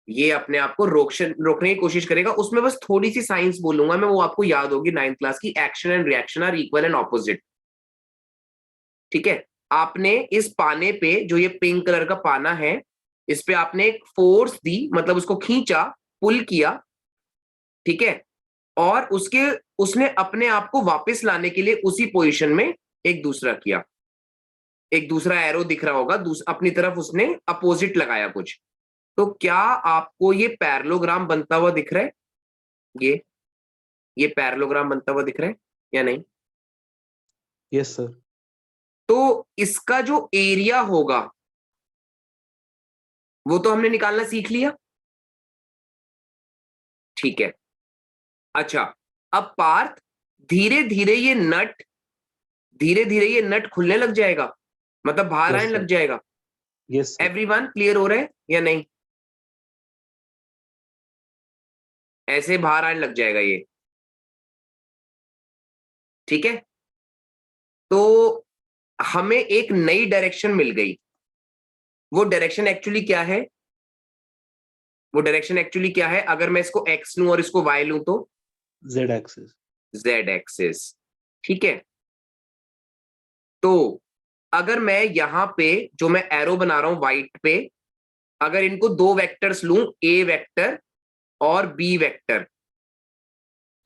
ये अपने आप को रोकने की कोशिश करेगा। उसमें बस थोड़ी सी साइंस बोलूंगा मैं, वो आपको याद होगी 9th क्लास की, action and reaction are equal and opposite, ठीक है। आपने इस पाने पे, जो ये पिंक कलर का पाना है, इस पे आपने एक फोर्स दी, मतलब उसको खींचा, पुल किया, ठीक है, और उसने अपने आप को वापस लाने के लिए उसी पोजीशन में एक दूसरा किया, एक दूसरा एरो दिख रहा होगा, अपनी तरफ उसने अपोजिट लगाया कुछ, तो क्या आपको ये पैरेललोग्राम बनता हुआ दिख रहा है? ये पैरेललोग्राम बनता हुआ दिख रहा है या नहीं? Yes sir. तो इसका जो एरिया होगा वो तो हमने निकालना सीख लिया, ठीक है। अच्छा, अब पार्थ धीरे धीरे ये नट खुलने लग जाएगा, मतलब बाहर यस आने सर। लग जाएगा। Yes sir. एवरीवन क्लियर हो रहा है या नहीं? ऐसे बाहर आने लग जाएगा ये, ठीक है। तो हमें एक नई डायरेक्शन मिल गई। वो डायरेक्शन एक्चुअली क्या है? अगर मैं इसको एक्स लूं और इसको वाई लूं तो जेड एक्सिस। जेड एक्सिस, ठीक है। तो अगर मैं यहां पे जो मैं एरो बना रहा हूं व्हाइट पे, अगर इनको दो वेक्टर्स लूं, ए वेक्टर और बी वेक्टर,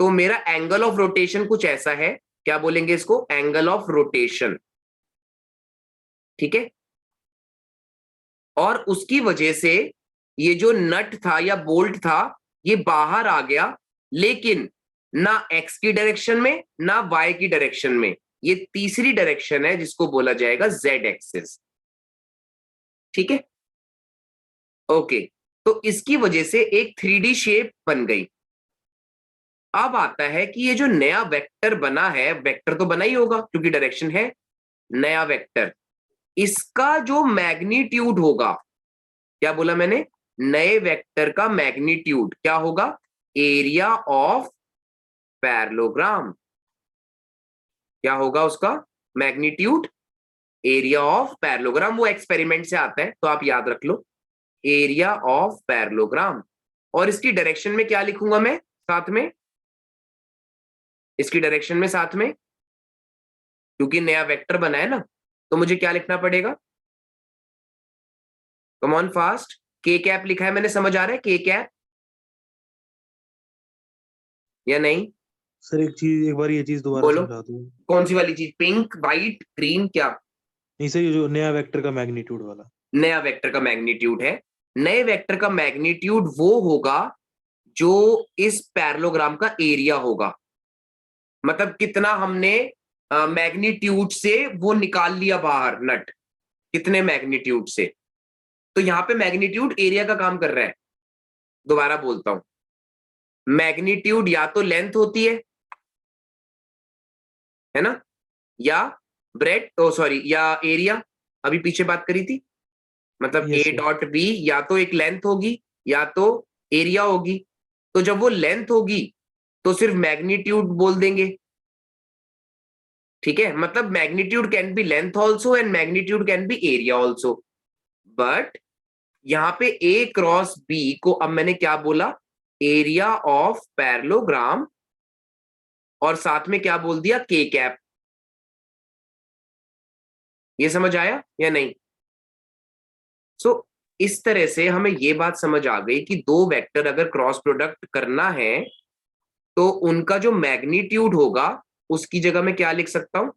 तो मेरा एंगल ऑफ रोटेशन कुछ ऐसा है, क्या बोलेंगे इसको? एंगल ऑफ रोटेशन, ठीक है। और उसकी वजह से ये जो नट था या बोल्ट था ये बाहर आ गया, लेकिन ना एक्स की डायरेक्शन में ना वाई की डायरेक्शन में, ये तीसरी डायरेक्शन है जिसको बोला जाएगा जेड एक्सिस, ठीक है। ओके, तो इसकी वजह से एक 3D शेप बन गई। अब आता है कि ये जो नया वेक्टर बना है, वेक्टर तो बना ही होगा क्योंकि डायरेक्शन है, नया वेक्टर, इसका जो मैग्नीट्यूड होगा, क्या बोला मैंने? नए वेक्टर का मैग्नीट्यूड क्या होगा? Area of parallelogram. क्या होगा उसका मैग्नीट्यूड? Area of parallelogram. वो एक्सपेरिमेंट से आता है तो आप याद रख लो, एरिया ऑफ पैरेललोग्राम। और इसकी डायरेक्शन में क्या लिखूंगा मैं साथ में? इसकी डायरेक्शन में साथ में, क्योंकि नया वेक्टर बना है ना, तो मुझे क्या लिखना पड़ेगा? कम ऑन फास्ट। के कैप लिखा है मैंने, समझ आ रहा है के कैप या नहीं? सर एक बार ये चीज दोबारा बोलो समझा दो। कौन सी वाली चीज? पिंक, वाइट, ग्रीन, क्या? नहीं सर, ये जो नया वेक्टर का मैग्नीट्यूड वाला। नया वेक्टर का मैग्नीट्यूड है। नए वेक्टर का मैग्नीट्यूड वो होगा जो इस पैरेललोग्राम का एरिया होगा, मतलब कितना हमने मैग्नीट्यूड से वो निकाल लिया बाहर नट, कितने मैग्नीट्यूड से। तो यहां पे मैग्नीट्यूड एरिया का काम कर रहा है। दोबारा बोलता हूं, मैग्नीट्यूड या तो लेंथ होती है ना, या ब्रेड, ओ सॉरी, या एरिया, अभी पीछे बात करी थी, मतलब यस ए सर। डॉट बी या तो एक लेंथ होगी या तो एरिया होगी। तो जब वो लेंथ होगी तो सिर्फ मैग्नीट्यूड बोल देंगे, ठीक है। मतलब magnitude can be length also and magnitude can be area also. But यहां पे ए क्रॉस बी को अब मैंने क्या बोला? एरिया ऑफ पैरेललोग्राम, और साथ में क्या बोल दिया? के कैप। ये समझ आया या नहीं? सो इस तरह से हमें ये बात समझ आ गई कि दो वेक्टर अगर क्रॉस प्रोडक्ट करना है तो उनका जो मैग्नीट्यूड होगा उसकी जगह मैं क्या लिख सकता हूं?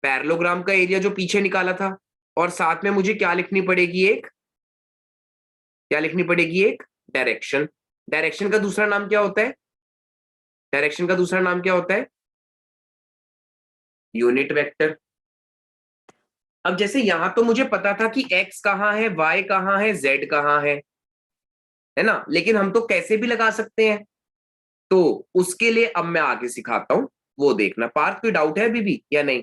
पैरेललोग्राम का एरिया जो पीछे निकाला था, और साथ में मुझे क्या लिखनी पड़ेगी? एक डायरेक्शन। डायरेक्शन का दूसरा नाम क्या होता है? Unit vector. अब जैसे यहां तो मुझे पता था कि x कहां है, y कहां है, z कहां है ना, लेकिन हम तो कैसे भी लगा सकते हैं, तो उसके लिए अब मैं आगे सिखाता हूं, वो देखना। पार्थ कोई डाउट है अभी भी या नहीं?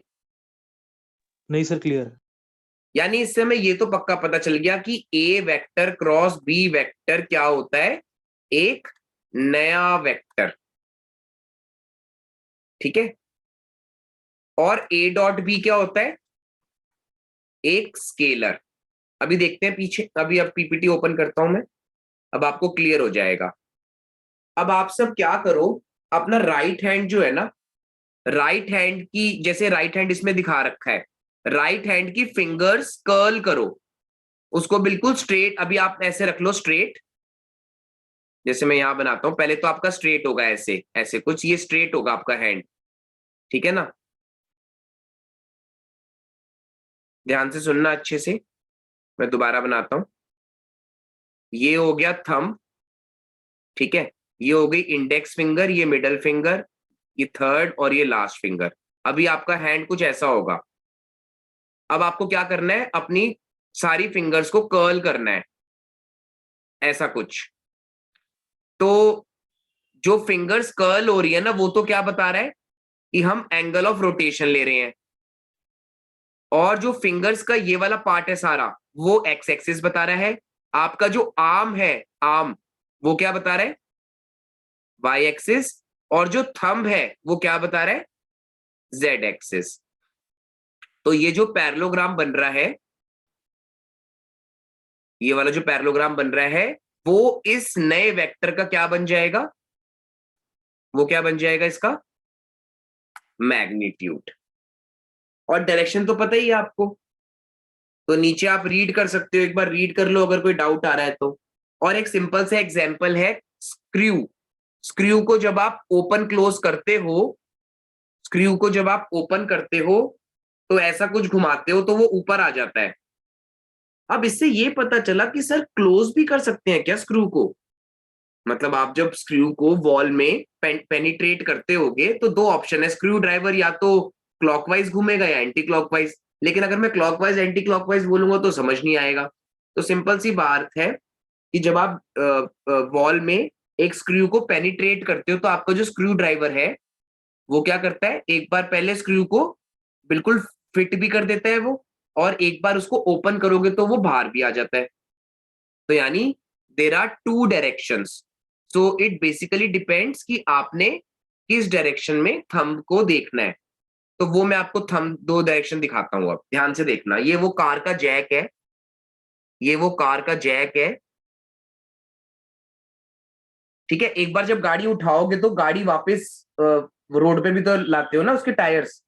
नहीं सर, क्लियर है। यानी इससे हमें ये तो पक्का पता चल गया कि A vector cross B vector क्या होता है? एक नया वेक्टर, ठीक है। और ए डॉट बी क्या होता है? एक स्केलर। अभी देखते हैं पीछे, अभी अब पीपीटी ओपन करता हूं मैं, अब आपको क्लियर हो जाएगा। अब आप सब क्या करो, अपना राइट हैंड जो है ना, राइट हैंड की, जैसे राइट हैंड इसमें दिखा रखा है, राइट हैंड की फिंगर्स कर्ल करो, उसको बिल्कुल स्ट्रेट। अभी आप ऐसे रख लो स्ट्रेट, जैसे मैं यहां बनाता हूं, पहले तो आपका स्ट्रेट होगा, ऐसे ऐसे कुछ, ये स्ट्रेट होगा आपका हैंड, ठीक है ना। ध्यान से सुनना अच्छे से, मैं दोबारा बनाता हूं। ये हो गया थंब, ठीक है, ये हो गई इंडेक्स फिंगर, ये मिडल फिंगर, ये थर्ड और ये लास्ट फिंगर। अभी आपका हैंड कुछ ऐसा होगा। अब आपको क्या करना है, अपनी सारी फिंगर्स को कर्ल करना है, ऐसा कुछ। तो जो फिंगर्स कर्ल हो रही है ना, वो तो क्या बता रहा है कि हम एंगल ऑफ रोटेशन ले रहे हैं। और जो फिंगर्स का ये वाला पार्ट है सारा, वो एक्स एक्सिस बता रहा है। आपका जो आर्म है, आर्म, वो क्या बता रहा है, वाई एक्सिस। और जो थंब है वो क्या बता रहा है, जेड एक्सिस। तो ये जो पैरेललोग्राम बन रहा है, ये वाला जो पैरेललोग्राम बन रहा है, वो इस नए वेक्टर का क्या बन जाएगा, वो क्या बन जाएगा, इसका मैग्नीट्यूड। और डायरेक्शन तो पता ही है आपको, तो नीचे आप रीड कर सकते हो, एक बार रीड कर लो अगर कोई डाउट आ रहा है तो। और एक सिंपल सा एग्जांपल है, स्क्रू। स्क्रू को जब आप ओपन क्लोज करते हो, स्क्रू को जब आप ओपन करते हो तो ऐसा कुछ घुमाते हो तो वो ऊपर आ जाता है। अब इससे ये पता चला कि सर क्लोज भी कर सकते हैं क्या स्क्रू को। मतलब आप जब स्क्रू को वॉल में पेनिट्रेट करते होगे तो दो ऑप्शन है, स्क्रू ड्राइवर या तो क्लॉकवाइज घूमेगा या एंटी क्लॉकवाइज। लेकिन अगर मैं क्लॉकवाइज एंटी क्लॉकवाइज बोलूंगा तो समझ नहीं आएगा। तो सिंपल सी बात है कि जब आप वॉल में एक स्क्रू को पेनिट्रेट करते हो तो आपका जो स्क्रू ड्राइवर है वो क्या करता है, एक बार पहले स्क्रू को बिल्कुल फिट भी कर देता है वो, और एक बार उसको ओपन करोगे तो वो बाहर भी आ जाता है। तो यानी there are two directions. So it basically depends कि आपने किस डायरेक्शन में थंब को देखना है। तो वो मैं आपको थंब दो डायरेक्शन दिखाता हूं, अब ध्यान से देखना। ये वो कार का जैक है, ये वो कार का जैक है, ठीक है। एक बार जब गाड़ी उठाओगे तो गाड़ी वापस रोड पे भी तो लाते हो ना उसके टायर्स।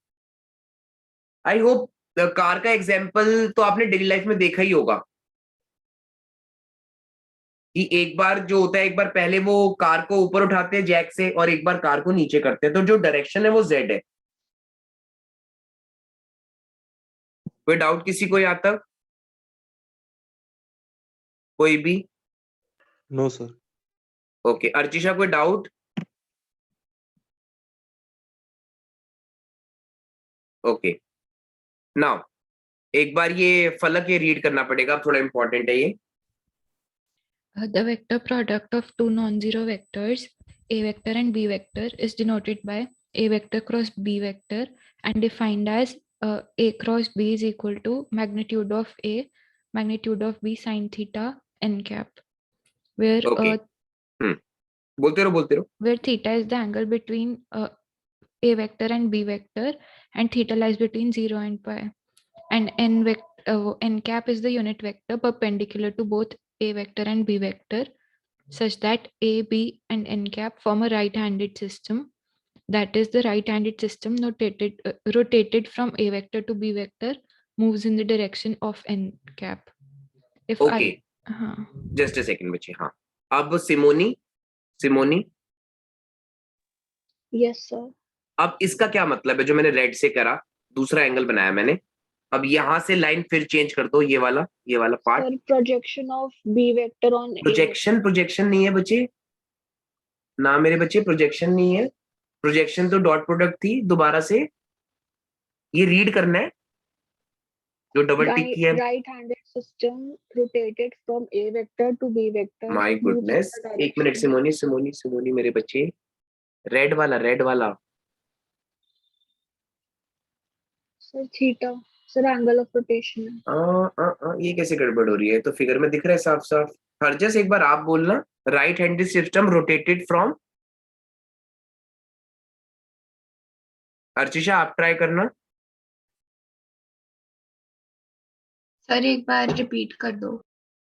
आई होप कार का एग्जाम्पल तो आपने डेली लाइफ में देखा ही होगा कि एक बार जो होता है, एक बार पहले वो कार को ऊपर उठाते हैं जैक से और एक बार कार को नीचे करते हैं, तो जो डायरेक्शन है वो जेड है। कोई डाउट किसी को यहाँ तक, कोई भी? No sir. ओके, अर्चिशा कोई डाउट? ओके, नाउ एक बार ये फलक ये रीड करना पड़ेगा, अब थोड़ा इंपॉर्टेंट है ये। The vector product of two non-zero vectors, A vector and B vector, is denoted by A vector cross B vector and defined as A cross B is equal to magnitude of A, magnitude of B sin theta n cap, where okay, बोलते रहो। where theta is the angle between A vector and B vector, and theta lies between 0 and pi, and n cap is the unit vector perpendicular to both A vector and B vector, such that A, B, and n cap form a right-handed system. That is, the right-handed system rotated from A vector to B vector moves in the direction of n cap. If okay, हाँ, just a second बच्चे। हाँ, अब Simoni, Yes, sir. अब इसका क्या मतलब है जो मैंने रेड से करा, दूसरा एंगल बनाया मैंने। अब यहां से लाइन फिर चेंज कर दो, ये वाला part. Sir, projection of B vector on A. Projection नहीं है बच्चे, ना मेरे बच्चे, प्रोजेक्शन नहीं है। प्रोजेक्शन तो डॉट प्रोडक्ट थी। दोबारा से ये रीड करना है, जो डबल टिक किया है। Right-handed system rotated from A vector to B vector. My moves in goodness, the एक मिनट, direction. सिमोनी मेरे बच्चे, रेड वाला। Sir, theta. Sir, angle of rotation. ये कैसे गड़बड़ हो रही है, तो फिगर में दिख रहा है साफ साफ। हरजस एक बार आप बोलना, right handed system rotated from. Archisha आप ट्राई करना। सर एक बार रिपीट कर दो।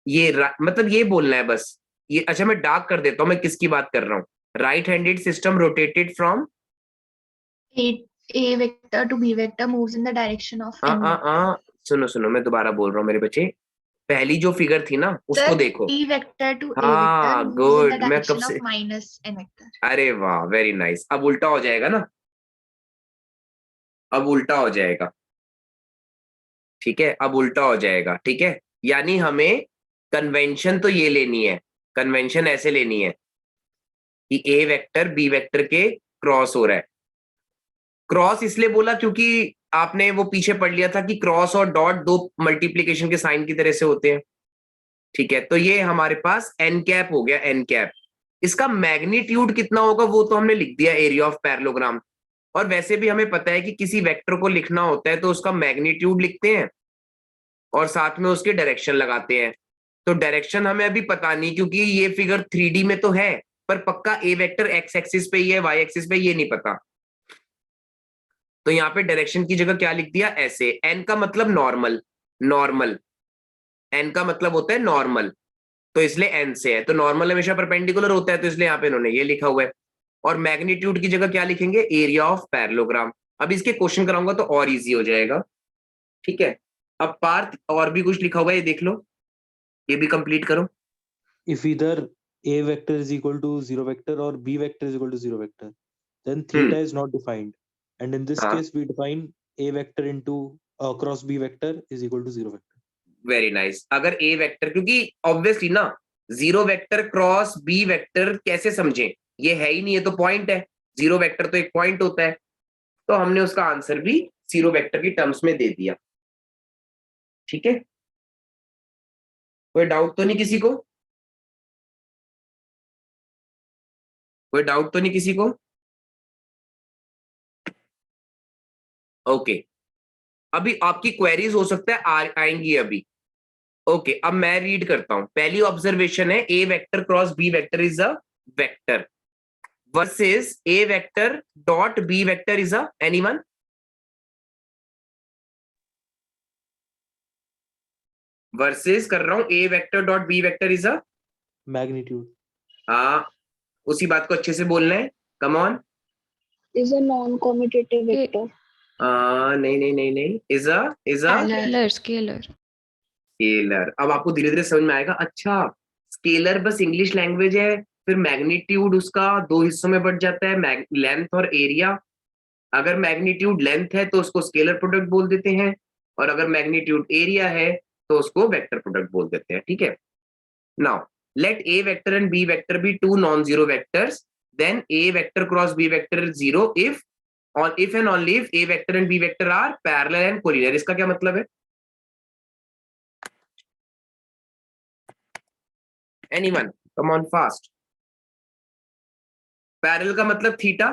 ये मतलब ये बोलना है बस। ये अच्छा, मैं डार्क कर देता हूँ, मैं किसकी बात कर रहा हूँ। Right handed system rotated from A vector to B vector moves in the direction of n. सुनो, मैं दोबारा बोल रहा हूँ मेरे बच्चे। पहली जो फिगर थी ना उसको Sir, देखो। B vector to A हाँ, vector moves in good, the मैं कब direction से, of minus n vector. अरे वाह, वेरी नाइस। अब उल्टा हो जाएगा ना, अब उल्टा हो जाएगा। ठीक है, अब उल्टा हो जाएगा, ठीक है। यानी हमें कन्वेंशन तो ये लेनी है, कन्वेंशन ऐसे लेनी है कि ए वेक्टर बी वेक्टर के क्रॉस हो रहा है। क्रॉस इसलिए बोला क्योंकि आपने वो पीछे पढ़ लिया था कि क्रॉस और डॉट दो मल्टीप्लीकेशन के साइन की तरह से होते हैं, ठीक है। तो ये हमारे पास एन कैप हो गया, एन कैप। इसका मैग्नीट्यूड कितना होगा वो तो हमने लिख दिया, एरिया ऑफ पैरेललोग्राम। और वैसे भी हमें पता है कि किसी वेक्टर को लिखना होता है तो उसका मैग्नीट्यूड लिखते हैं और साथ में उसके डायरेक्शन लगाते हैं। तो डायरेक्शन हमें अभी पता नहीं क्योंकि ये फिगर 3D में तो है, पर पक्का ए वेक्टर एक्स एक्सिस पे ही है, वाई एक्सिस पे ये नहीं पता। तो यहाँ पे डायरेक्शन की जगह क्या लिख दिया, ऐसे। एन का मतलब नॉर्मल, नॉर्मल, एन का मतलब होता है नॉर्मल, तो इसलिए एन से है। तो नॉर्मल हमेशा परपेंडिकुलर होता है, तो इसलिए यहाँ पे इन्होंने ये लिखा हुआ है। और मैग्नीट्यूड की जगह क्या लिखेंगे, एरिया ऑफ पैरेललोग्राम। अब इसके क्वेश्चन कराऊंगा तो और इजी हो जाएगा, ठीक है। अब पार्थ और भी कुछ लिखा हुआ है, ये देख लो, ये भी कंप्लीट करो। If either A vector is equal to 0 vector or B vector is equal to 0 vector, then theta is not defined. And in this हाँ, case, we define A vector into cross B vector is equal to 0 vector. Very nice. अगर A vector, क्योंकि obviously ना, zero vector cross B vector कैसे समझें, ये है ही नहीं, है तो पॉइंट है, जीरो वेक्टर तो एक पॉइंट होता है। तो हमने उसका आंसर भी जीरो वेक्टर की टर्म्स में दे दिया, ठीक है। कोई डाउट तो नहीं किसी को, कोई डाउट तो नहीं किसी को? ओके, अभी आपकी क्वेरीज हो सकता है आएंगी अभी। ओके, अब मैं रीड करता हूं। पहली ऑब्जर्वेशन है, A vector cross B vector is a vector versus A vector dot B vector is a, anyone? Versus कर रहा हूं, A vector dot B vector is a, Magnitude. हाँ, उसी बात को अच्छे से बोलना है, come on. is a non-commutative vector. नहीं नहीं नहीं नहीं, is a Scalar, scalar. Scalar. अब आपको धीरे धीरे समझ में आएगा, अच्छा स्केलर बस इंग्लिश लैंग्वेज है, फिर मैग्नीट्यूड उसका दो हिस्सों में बढ़ जाता है, लेंथ और एरिया। अगर मैग्नीट्यूड लेंथ है तो उसको स्केलर प्रोडक्ट बोल देते हैं, और अगर मैग्नीट्यूड एरिया है तो उसको वेक्टर प्रोडक्ट बोल देते हैं, ठीक है। Now let A vector and B vector be two non zero vectors, then A vector cross B vector is zero if and only if A vector and B vector are parallel and collinear. इसका क्या मतलब है? Anyone, come on fast. Parallel का मतलब theta,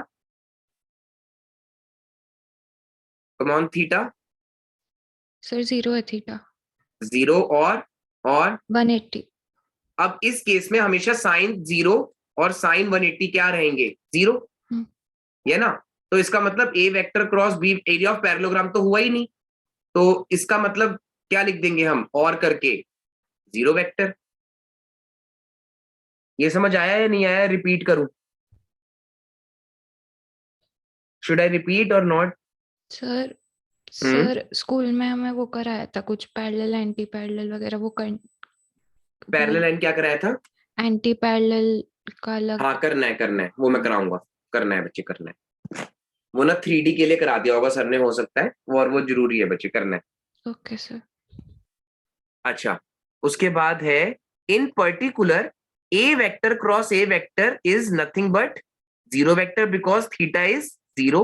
come on theta. Sir, 0 है theta. Zero और 180. अब इस केस में हमेशा साइन जीरो और साइन 180 क्या रहेंगे, जीरो, ये ना। तो इसका मतलब A vector cross B, area of parallelogram तो हुआ ही नहीं, तो इसका मतलब क्या लिख देंगे हम, और करके जीरो वेक्टर। ये समझ आया या नहीं आया, रिपीट करूं? शुड आई रिपीट और नॉट? सर सर स्कूल में हमें वो कराया था कुछ पैरेलल एंटी पैरेलल वगैरह, वो पैरेलल एंड क्या कराया था? एंटी पैरेलल का अलग। हाँ, करना है, वो मैं कराऊंगा, करना है बच्चे, करना है। वो ना 3D के लिए करा दिया होगा सर ने, हो सकता है, और वो जरूरी है बच्चे, करना है। Okay sir. अच्छा, उसके बाद है, इन particular A vector cross A vector is nothing but zero vector because theta is zero,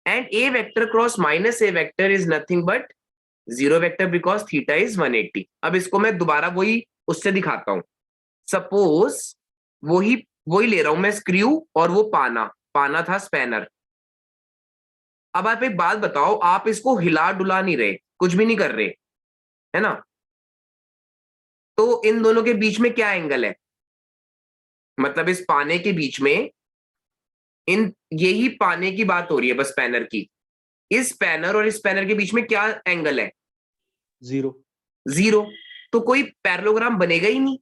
and A vector cross minus a vector is nothing but zero vector because theta is 180। अब इसको मैं दोबारा वही उससे दिखाता हूं। सपोज वही वही ले रहा हूं मैं, स्क्रू और वो पाना था स्पैनर। अब आप एक बात बताओ, आप इसको हिला डुला नहीं रहे, कुछ भी नहीं कर रहे, है ना, तो इन दोनों के बीच में क्या एंगल है, मतलब इस पाने के बीच में, यही पाने की बात हो रही है बस, स्पैनर की। इस स्पैनर और इस स्पैनर के बीच में क्या एंगल है? जीरो। तो कोई पैरेललोग्राम बनेगा ही नहीं,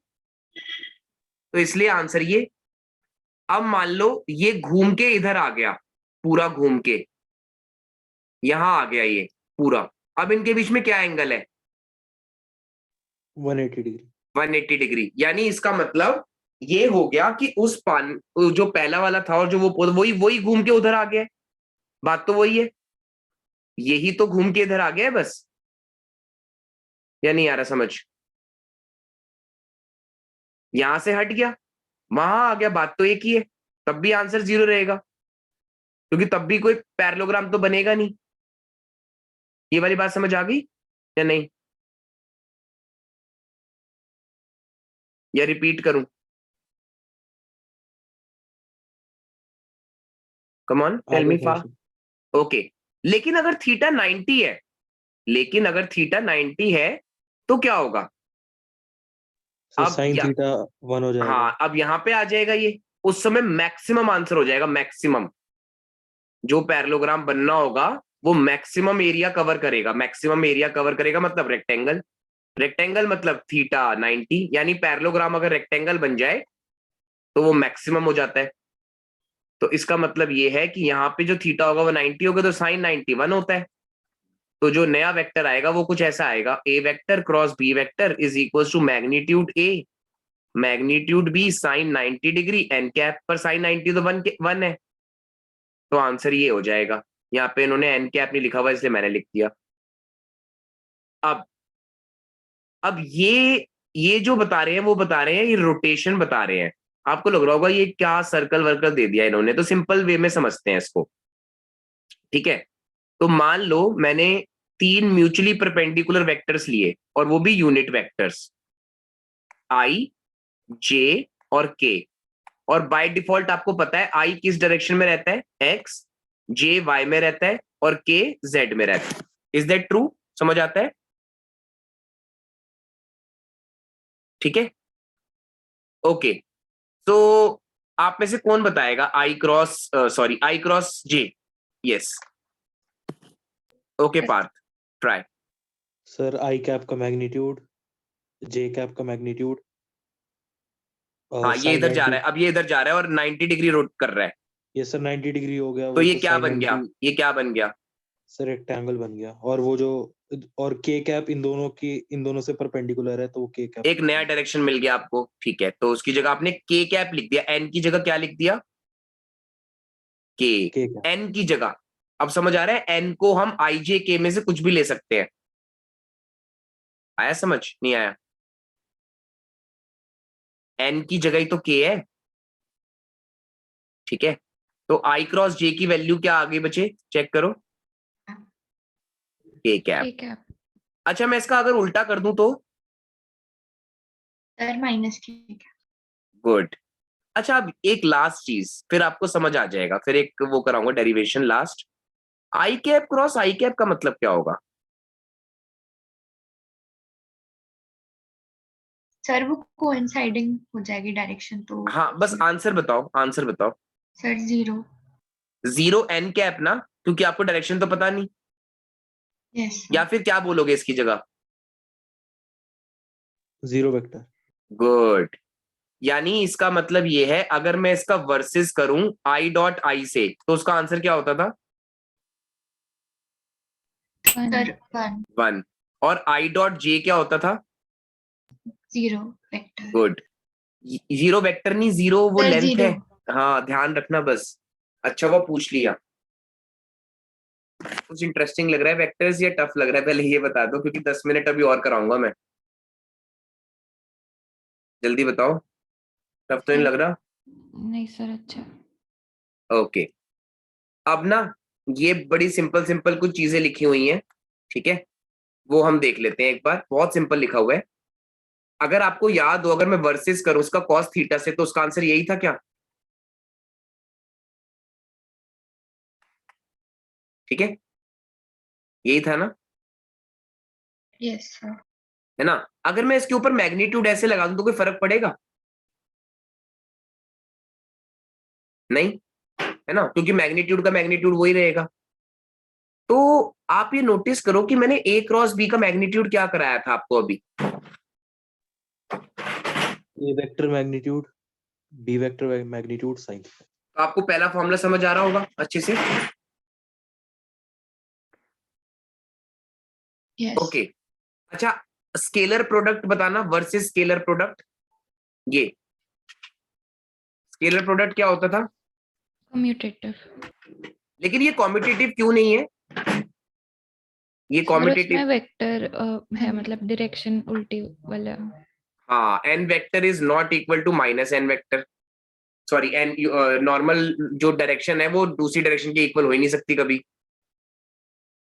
तो इसलिए आंसर ये। अब मान लो ये घूम के इधर आ गया, पूरा घूम के यहां आ गया ये पूरा, अब इनके बीच में क्या एंगल है? 180 डिग्री। 180 डिग्री। यानी इसका मतलब ये हो गया कि उस जो पहला वाला था और जो वो वही घूम के उधर आ गया है। बात तो वही है, यही तो घूम के इधर आ गया है बस, या नहीं आ रहा समझ? यहां से हट गया, वहां आ गया, बात तो एक ही है, तब भी आंसर 0 रहेगा, क्योंकि तब भी कोई पैरेललोग्राम तो बनेगा नहीं। ये वाली बात समझ आ गई या नहीं, या रिपीट करूं? कम ऑन टेल मी फा। ओके, लेकिन अगर थीटा 90 है, लेकिन अगर थीटा 90 है तो क्या होगा? सर अब साइन थीटा 1 हो जाएगा। हाँ, अब यहां पे आ जाएगा ये, उस समय मैक्सिमम आंसर हो जाएगा। मैक्सिमम जो पैरेललोग्राम बनना होगा वो मैक्सिमम एरिया कवर करेगा। मैक्सिमम एरिया कवर करेगा मतलब रेक्टेंगल, रेक्टेंगल मतलब थीटा 90, यानी पैरेललोग्राम अगर रेक्टेंगल बन जाए तो वो मैक्सिमम हो जाता है। तो इसका मतलब ये है कि यहाँ पे जो थीटा होगा वो 90 होगा, तो साइन 91 होता है। तो जो नया वेक्टर आएगा वो कुछ ऐसा आएगा, A vector cross B vector is equal to magnitude A magnitude B sine 90 degree N cap, पर साइन 90 तो 1 है, तो आंसर ये हो जाएगा। यहाँ पे इन्होंने एन कैप नहीं लिखा हुआ इसलिए मैंने लिख दिया। अब ये जो बता रहे हैं वो बता रहे हैं, ये रोटेशन बता रहे हैं। आपको लग रहा होगा ये क्या सर्कल वर्कल दे दिया इन्होंने, तो सिंपल वे में समझते हैं इसको। ठीक है, तो मान लो मैंने 3 म्यूचुअली परपेंडिकुलर वेक्टर्स लिए, और वो भी यूनिट वेक्टर्स, आई, जे और के। और बाय डिफॉल्ट आपको पता है आई किस डायरेक्शन में रहता है, एक्स, जे वाई में रहता है और के जेड में रहता है। Is that true? समझ आता है? ठीक है, ओके। तो आप में से कौन बताएगा I cross J? Yes, okay Parth, try. Sir I cap का मैग्नीट्यूड, जे कैप का मैग्नीट्यूड, हाँ, ये इधर जा रहा है, अब ये इधर जा रहा है और 90 डिग्री रोट कर रहा है, ये सर 90 डिग्री हो गया। तो वो ये तो क्या sin बन गया? 90 ये क्या बन गया? सर रेक्टेंगल बन गया। और वो जो और के कैप इन दोनों से परपेंडिकुलर है, तो वो के कैप एक नया डायरेक्शन मिल गया आपको। ठीक है, तो उसकी जगह आपने के कैप लिख दिया, एन की जगह क्या लिख दिया? के। के कैप। एन की जगह, अब समझ आ रहा है, एन को हम आई जे के में से कुछ भी ले सकते हैं। आया समझ? नहीं आया? एन की जगह ही तो के है। ठीक है, तो आई क्रॉस जे की वैल्यू क्या आगे बचे, चेक करो, के कैप। ठीक है। अच्छा, मैं इसका अगर उल्टा कर दूं तो? सर माइनस की। गुड। अच्छा, अब एक लास्ट चीज, फिर आपको समझ आ जाएगा, फिर एक वो कराऊंगा डेरिवेशन लास्ट। आई कैप क्रॉस आई कैप का मतलब क्या होगा? सर वो कोइंसाइडिंग हो जाएगी डायरेक्शन, तो हाँ, बस आंसर बताओ, आंसर बताओ। सर 0। 0 एन कैप ना, क्योंकि आपको डायरेक्शन तो पता नहीं। यस या फिर क्या बोलोगे इसकी जगह? 0 वेक्टर। गुड। यानी इसका मतलब ये है, अगर मैं इसका वर्सेस करूं आई डॉट आई से, तो उसका आंसर क्या होता था? सर 1 1। और आई डॉट जे क्या होता था? 0 वेक्टर। गुड। 0 वेक्टर नहीं, 0 वो सर लेंथ 0। है। हाँ, ध्यान रखना बस। अच्छा, वो पूछ लिया। कुछ इंटरेस्टिंग लग रहा है वेक्टर्स या टफ लग रहा है, पहले ये बता दो, क्योंकि 10 मिनट अभी और कराऊंगा मैं। जल्दी बताओ, टफ तो नहीं लग रहा? नहीं सर, अच्छा। ओके, अब ना ये बड़ी सिंपल सिंपल कुछ चीजें लिखी हुई हैं, ठीक है, वो हम देख लेते हैं एक बार। बहुत सिंपल लिखा हुआ है। अगर आपको याद हो, अगर मैं वर्सेस करूं उसका कॉस थीटा से, तो उसका आंसर यही था क्या? ठीक है, यही था ना? Yes sir. है ना? अगर मैं इसके ऊपर मैग्नीट्यूड ऐसे लगा दूं तो कोई फर्क पड़ेगा? नहीं, है ना, क्योंकि मैग्नीट्यूड का मैग्नीट्यूड वही रहेगा। तो आप ये नोटिस करो कि मैंने ए क्रॉस बी का मैग्नीट्यूड क्या कराया था आपको अभी। A vector magnitude, B vector magnitude, sine. तो आपको पहला फॉर्मूला समझ आ रहा होगा अच्छे से? यस। ओके। अच्छा, स्केलर प्रोडक्ट बताना, वर्सेस स्केलर प्रोडक्ट। ये स्केलर प्रोडक्ट क्या होता था? कम्यूटेटिव। लेकिन ये कॉम्पिटिटिव क्यों नहीं है? ये सर कॉम्यूटेटिव, उसमें वेक्टर है, मतलब डायरेक्शन उल्टी वाला। हाँ, n vector is not equal to minus n vector, sorry n, normal जो डायरेक्शन है वो दूसरी डायरेक्शन के इक्वल हो ही नहीं सकती कभी।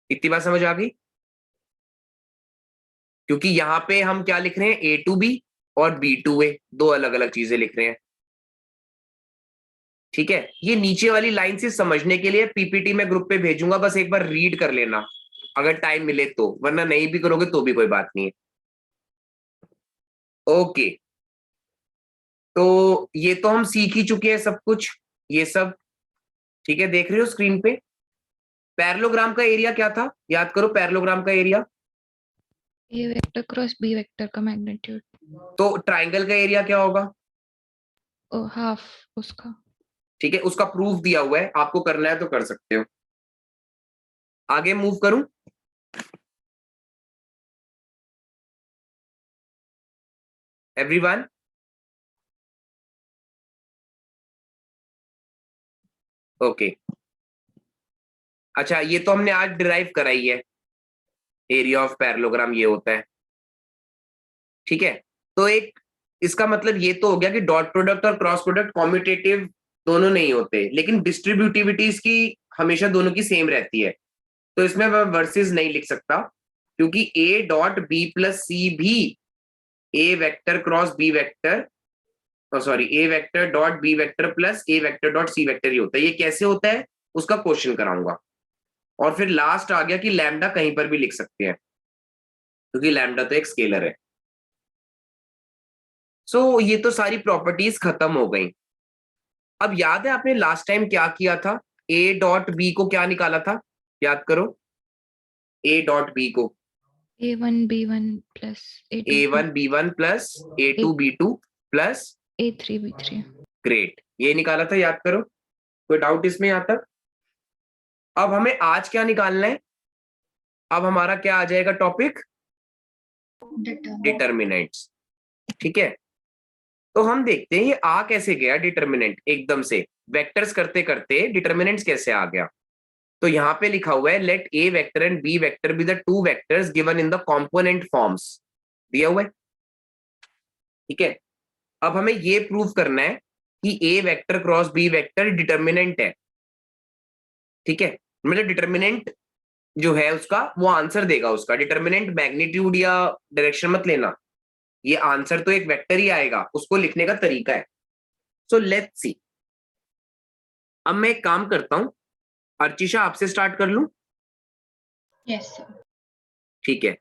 इतनी बात समझ आ गई? क्योंकि यहाँ पे हम क्या लिख रहे हैं, a टू b और b टू a, दो अलग अलग चीजें लिख रहे हैं। ठीक है, ये नीचे वाली लाइन से समझने के लिए पीपीटी में ग्रुप पे भेजूंगा, बस एक बार रीड कर लेना अगर टाइम मिले तो, वरना नहीं भी करोगे तो भी कोई बात नहीं है। ओके, तो ये तो हम सीख ही चुके हैं सब कुछ, ये सब ठीक है। देख रहे हो स्क्रीन पे पैरेललोग्राम का एरिया क्या था, याद करो पैरेललोग्राम का एरिया। ए वेक्टर क्रॉस बी वेक्टर का मैग्नीट्यूड, तो ट्राइंगल का एरिया क्या होगा? हाफ उसका। ठीक है, उसका प्रूफ दिया हुआ है, आपको करना है तो कर सकते हो। आगे मूव करूं? Everyone, okay. अच्छा, ये तो हमने आज डिराइव कराई है, एरिया ऑफ पैरेललोग्राम ये होता है। ठीक है, तो एक इसका मतलब ये तो हो गया कि डॉट प्रोडक्ट और क्रॉस प्रोडक्ट कॉम्यूटेटिव दोनों नहीं होते, लेकिन डिस्ट्रीब्यूटिविटीज की हमेशा दोनों की सेम रहती है। तो इसमें मैं वर्सेस नहीं लिख सकता, क्योंकि A dot B plus C भी A vector cross B vector, sorry A vector dot B vector plus A vector dot C vector ही होता है। ये कैसे होता है उसका क्वेश्चन कराऊंगा। और फिर लास्ट आ गया कि लैम्डा कहीं पर भी लिख सकते हैं, क्योंकि लैम्डा तो एक स्केलर है। सो ये तो सारी प्रॉपर्टीज खत्म हो गई। अब याद है आपने लास्ट टाइम क्या किया था, ए डॉट बी को क्या निकाला था, याद करो। ए डॉट बी को A1 B1 plus A1 B1 plus A2 B2 plus A3 B3। Great, ये निकाला था, याद करो। कोई डाउट इसमें यहां तक? अब हमें आज क्या निकालना है, अब हमारा क्या आ जाएगा टॉपिक, डिटर्मिनेंट्स। ठीक है, तो हम देखते हैं ये आ कैसे गया डिटर्मिनेंट एकदम से, वेक्टर्स करते करते डिटर्मिनेंट्स कैसे आ गया। तो यहां पे लिखा हुआ है let A vector and B vector be the two vectors given in the component forms, दिया हुआ है। ठीक है, अब हमें ये प्रूव करना है कि A vector cross B vector determinant है। ठीक है, मतलब डिटर्मिनेंट जो है उसका वो आंसर देगा उसका, डिटर्मिनेंट मैग्नीट्यूड या डायरेक्शन मत लेना, ये आंसर तो एक वेक्टर ही आएगा, उसको लिखने का तरीका है। So let's see. अब मैं एक काम करता हूं, अर्चिशा आपसे स्टार्ट कर लूं? Yes sir. ठीक है,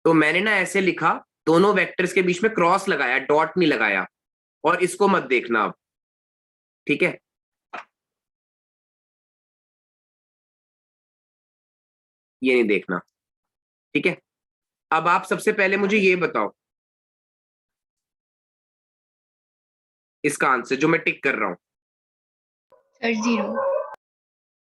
तो मैंने ना ऐसे लिखा, दोनों वेक्टर्स के बीच में क्रॉस लगाया, डॉट नहीं लगाया, और इसको मत देखना अब। ठीक है, ये नहीं देखना। ठीक है, अब आप सबसे पहले मुझे ये बताओ इसका आंसर जो मैं टिक कर रहा हूं। सर 0।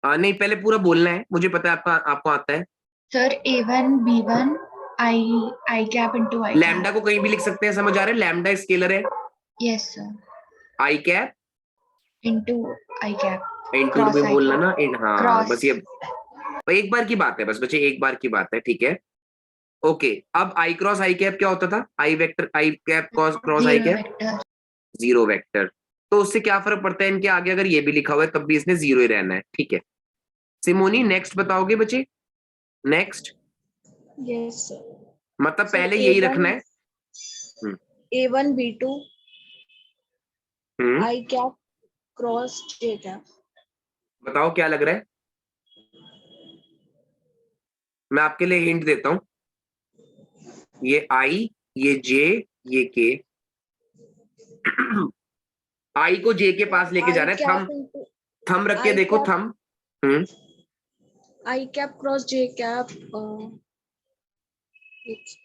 नहीं, पहले पूरा बोलना है, मुझे पता है आपका, आपको आता है। Sir A1 B1 I cap into I lambda cap। को कहीं भी लिख सकते हैं, समझ आ रहा है, लैम्डा स्केलर है। Yes sir. I cap into I cap। Into Cross भी I बोलना cap। ना, इन, हाँ Cross। बस ये एक बार की बात है, बस बच्चे एक बार की बात है। ठीक है, ओके। अब आई क्रॉस आई कैप क्या होता था, आई वेक्टर आई कैप क्रॉस क्रॉस आई 0 कैप वेक्टर। Zero vector. तो उससे क्या फर्क पड़ता है, इनके आगे अगर ये भी लिखा हुआ है तब भी इसने जीरो ही रहना है। ठीक है, सिमोनी नेक्स्ट बताओगे बच्चे? Next Yes, sir. मतलब Sir, पहले यही A1 रखना है। A1 B2 hmm, I cap cross J cap. बताओ क्या लग रहा है? मैं आपके लिए हिंट देता हूं, ये आई, ये जे, ये के। आई को जे के पास लेके I जाना है, cap थम into थम रख के I देखो, cap थम। हम्म, I cap cross J cap. It's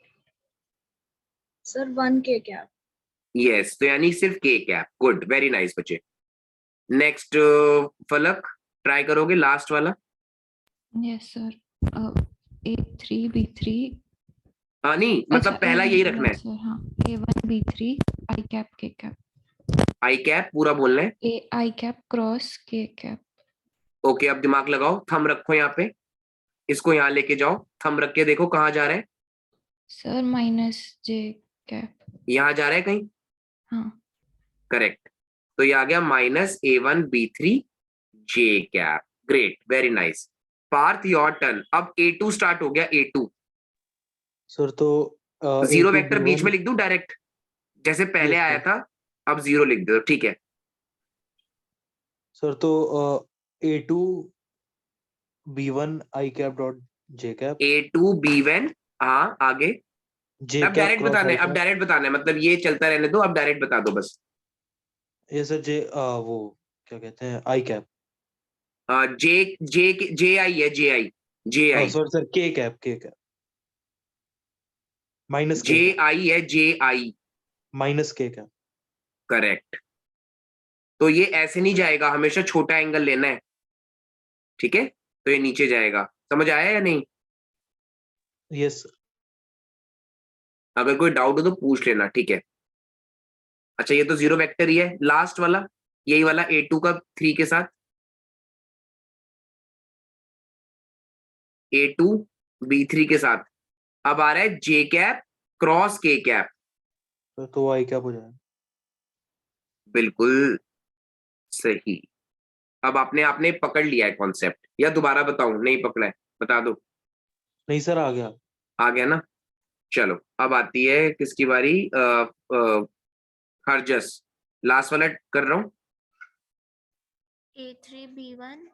sir 1K cap. Yes, तो यानी सिर्फ के कैप। गुड, वेरी नाइस बच्चे। नेक्स्ट फलक, ट्राई करोगे लास्ट वाला? Yes sir, A3 B3। हाँ नहीं, मतलब पहला यही रखना है, सर हाँ, A1 B3 I cap K cap। I cap पूरा बोलना है। I cap cross K cap। Okay, अब दिमाग लगाओ, थम रखो यहाँ पे। इसको यहाँ लेके जाओ, थंब रख के देखो कहाँ जा रहा है, सर माइनस जे कैप। यहाँ जा रहा है कहीं, हाँ करेक्ट। तो ये आ गया -A1B3 J cap. Great, very nice. Parth your turn. अब A2 स्टार्ट हो गया, A2 सर तो जीरो A2 वेक्टर बीच में B1 लिख दूं डायरेक्ट, जैसे पहले यस आया सर। था, अब जीरो लिख दो, ठीक है। सर तो A2 B1 I cap dot J cap A2B1, हाँ आगे। J अब cap डायरेक्ट क्रॉस बताना I है, अब cap। डायरेक्ट बताना है, मतलब ये चलता रहने दो, अब डायरेक्ट बता दो बस। ये सर वो क्या कहते हैं I cap। J J J I है, J I sorry sir K cap minus J K cap I है, J I, minus K cap। Correct. तो ये ऐसे नहीं जाएगा, हमेशा छोटा एंगल लेना है, ठीक है। तो ये नीचे जाएगा, समझ आया या नहीं? Yes sir. अगर कोई डाउट हो तो पूछ लेना, ठीक है। अच्छा, ये तो जीरो वेक्टर ही है, लास्ट वाला यही वाला A2 का 3 के साथ, A2B3 के साथ। अब आ रहा है जे कैप क्रॉस के कैप। तो I cap हो जाएगा। बिल्कुल सही। अब आपने आपने पकड़ लिया है कॉन्सेप्ट, या दोबारा बताऊं? नहीं पकड़ा है, बता दो। नहीं सर आ गया। आ गया ना? चलो, अब आती है किसकी बारी? हरजस, लास्ट वाला कर रहा हूं। A3B1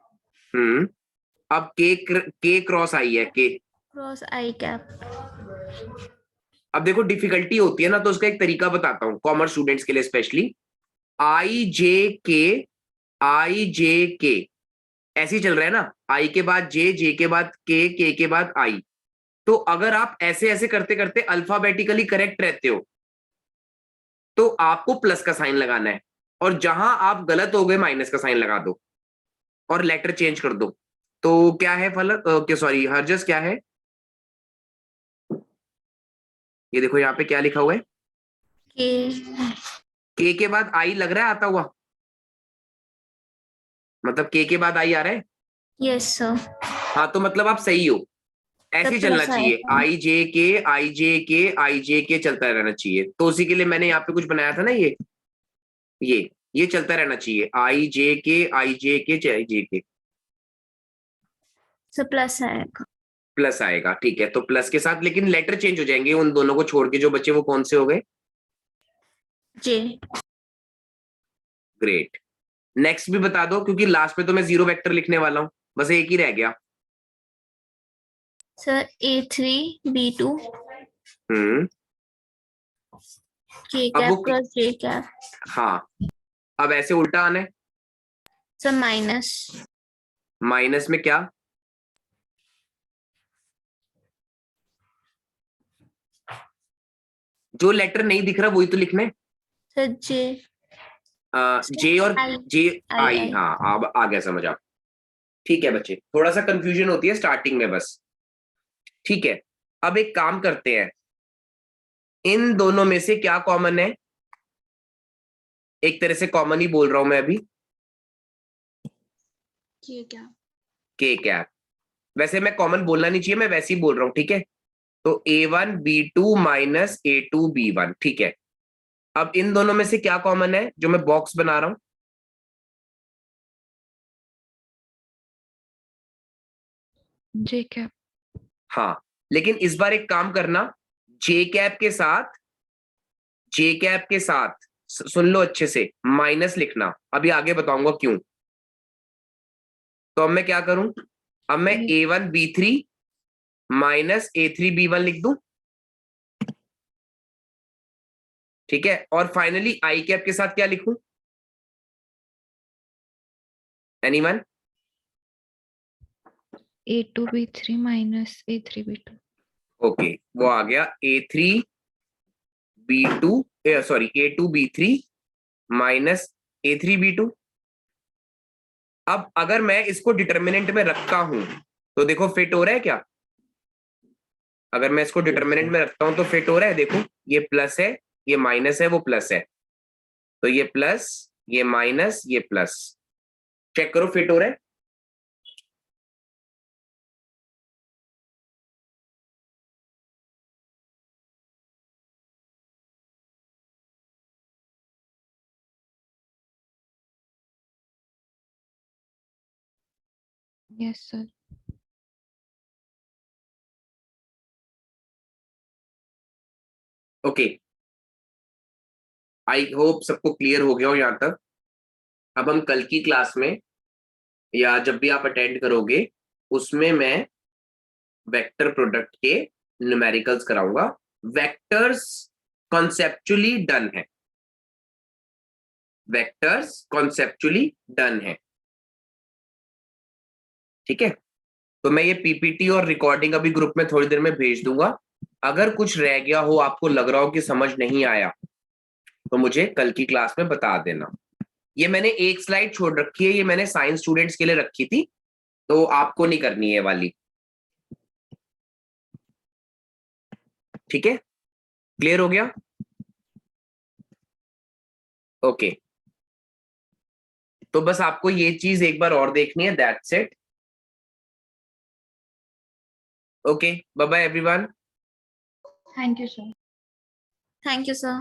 अब के क्रॉस आई है, के। Cross I cap। अब देखो डिफिकल्टी होती है ना, तो उसका एक तरीका बताता हूँ कॉमर्स स्टूडेंट्स के लिए स्पेशली। आई जे के ऐसे ही चल रहा है ना, आई के बाद जे के बाद के के बाद आई। तो अगर आप ऐसे ऐसे करते करते अल्फाबेटिकली करेक्ट रहते हो, तो आपको प्लस का साइन लगाना है, और जहां आप गलत हो गए माइनस का साइन लगा दो और लेटर चेंज कर दो। तो क्या है फलक, क्या सॉरी हरजस, क्या है ये? देखो यहाँ पे क्या लिखा हुआ है, K के बाद आई लग रहा है आता हुआ, मतलब के बाद आई आ रहा है। Yes sir. हाँ, तो मतलब आप सही हो, ऐसे तब ही चलना प्लस चाहिए, आएगा। आई जे के चलता रहना चाहिए। तो उसी के लिए मैंने यहाँ पे कुछ बनाया था ना, ये चलता रहना चाहिए, आई जे के आई जे के सर प्लस आएगा। प्लस आएगा, ठीक है। तो प्लस के साथ लेकिन लेटर चेंज हो जाएंगे, उन दोनों को छोड़ के जो बच्चे, वो कौन से हो गए? J great. नेक्स्ट भी बता दो, क्योंकि लास्ट में तो मैं जीरो वेक्टर लिखने वाला हूं, बस एक ही रह गया। सर A3B2 हम्म K अब cap वो क्रॉस J cap। हाँ, अब ऐसे उल्टा आना है, सर माइनस माइनस में क्या? जो लेटर नहीं दिख रहा वही तो लिखना है। सर J जे और I J I I, I हाँ अब आ गया समझ। आप ठीक है बच्चे, थोड़ा सा कंफ्यूजन होती है स्टार्टिंग में बस, ठीक है। अब एक काम करते हैं, इन दोनों में से क्या कॉमन है? एक तरह से कॉमन ही बोल रहा हूं मैं अभी, K cap के कैप। वैसे मैं कॉमन बोलना नहीं चाहिए, मैं वैसे ही बोल रहा हूं, ठीक है। तो A1B2 माइनस A2B1, ठीक है। अब इन दोनों में से क्या कॉमन है जो मैं बॉक्स बना रहा हूं? जे कैप। हाँ, लेकिन इस बार एक काम करना, जे कैप के साथ, जे कैप के साथ सुन लो अच्छे से, माइनस लिखना, अभी आगे बताऊंगा क्यों। तो अब मैं क्या करूं? अब मैं A1B3 माइनस A3B1 लिख दूं, ठीक है। और फाइनली आई कैप के साथ क्या लिखूं? Anyone? A2B3 minus A3B2। Okay, वो आ गया A3B2, sorry A2B3 minus A3B2। अब अगर मैं इसको डिटर्मिनेंट में रखता हूं, तो देखो फिट हो रहा है क्या? अगर मैं इसको यस डिटर्मिनेंट सर। में रखता हूं तो फिट हो रहा है, देखो ये प्लस है, ये माइनस है, वो प्लस है, तो ये प्लस, ये माइनस, ये प्लस। चेक करो फिट हो रहा है। Yes, sir. Okay, I hope सबको क्लियर हो गया हो यहाँ तक। अब हम कल की क्लास में या जब भी आप अटेंड करोगे उसमें मैं वेक्टर प्रोडक्ट के न्यूमेरिकल्स कराऊंगा। वेक्टर्स कॉन्सेप्चुअली डन है, वेक्टर्स कॉन्सेप्चुअली डन है, ठीक है। तो मैं ये पीपीटी और रिकॉर्डिंग अभी ग्रुप में थोड़ी देर में भेज दूंगा। अगर कुछ रह गया हो, आपको लग रहा हो कि समझ नहीं आया, तो मुझे कल की क्लास में बता देना। ये मैंने एक स्लाइड छोड़ रखी है, ये मैंने साइंस स्टूडेंट्स के लिए रखी थी, तो आपको नहीं करनी है वाली, ठीक है। क्लियर हो गया? ओके, तो बस आपको ये चीज एक बार और देखनी है, that's it. Okay, bye bye everyone. Thank you, sir. Thank you, sir.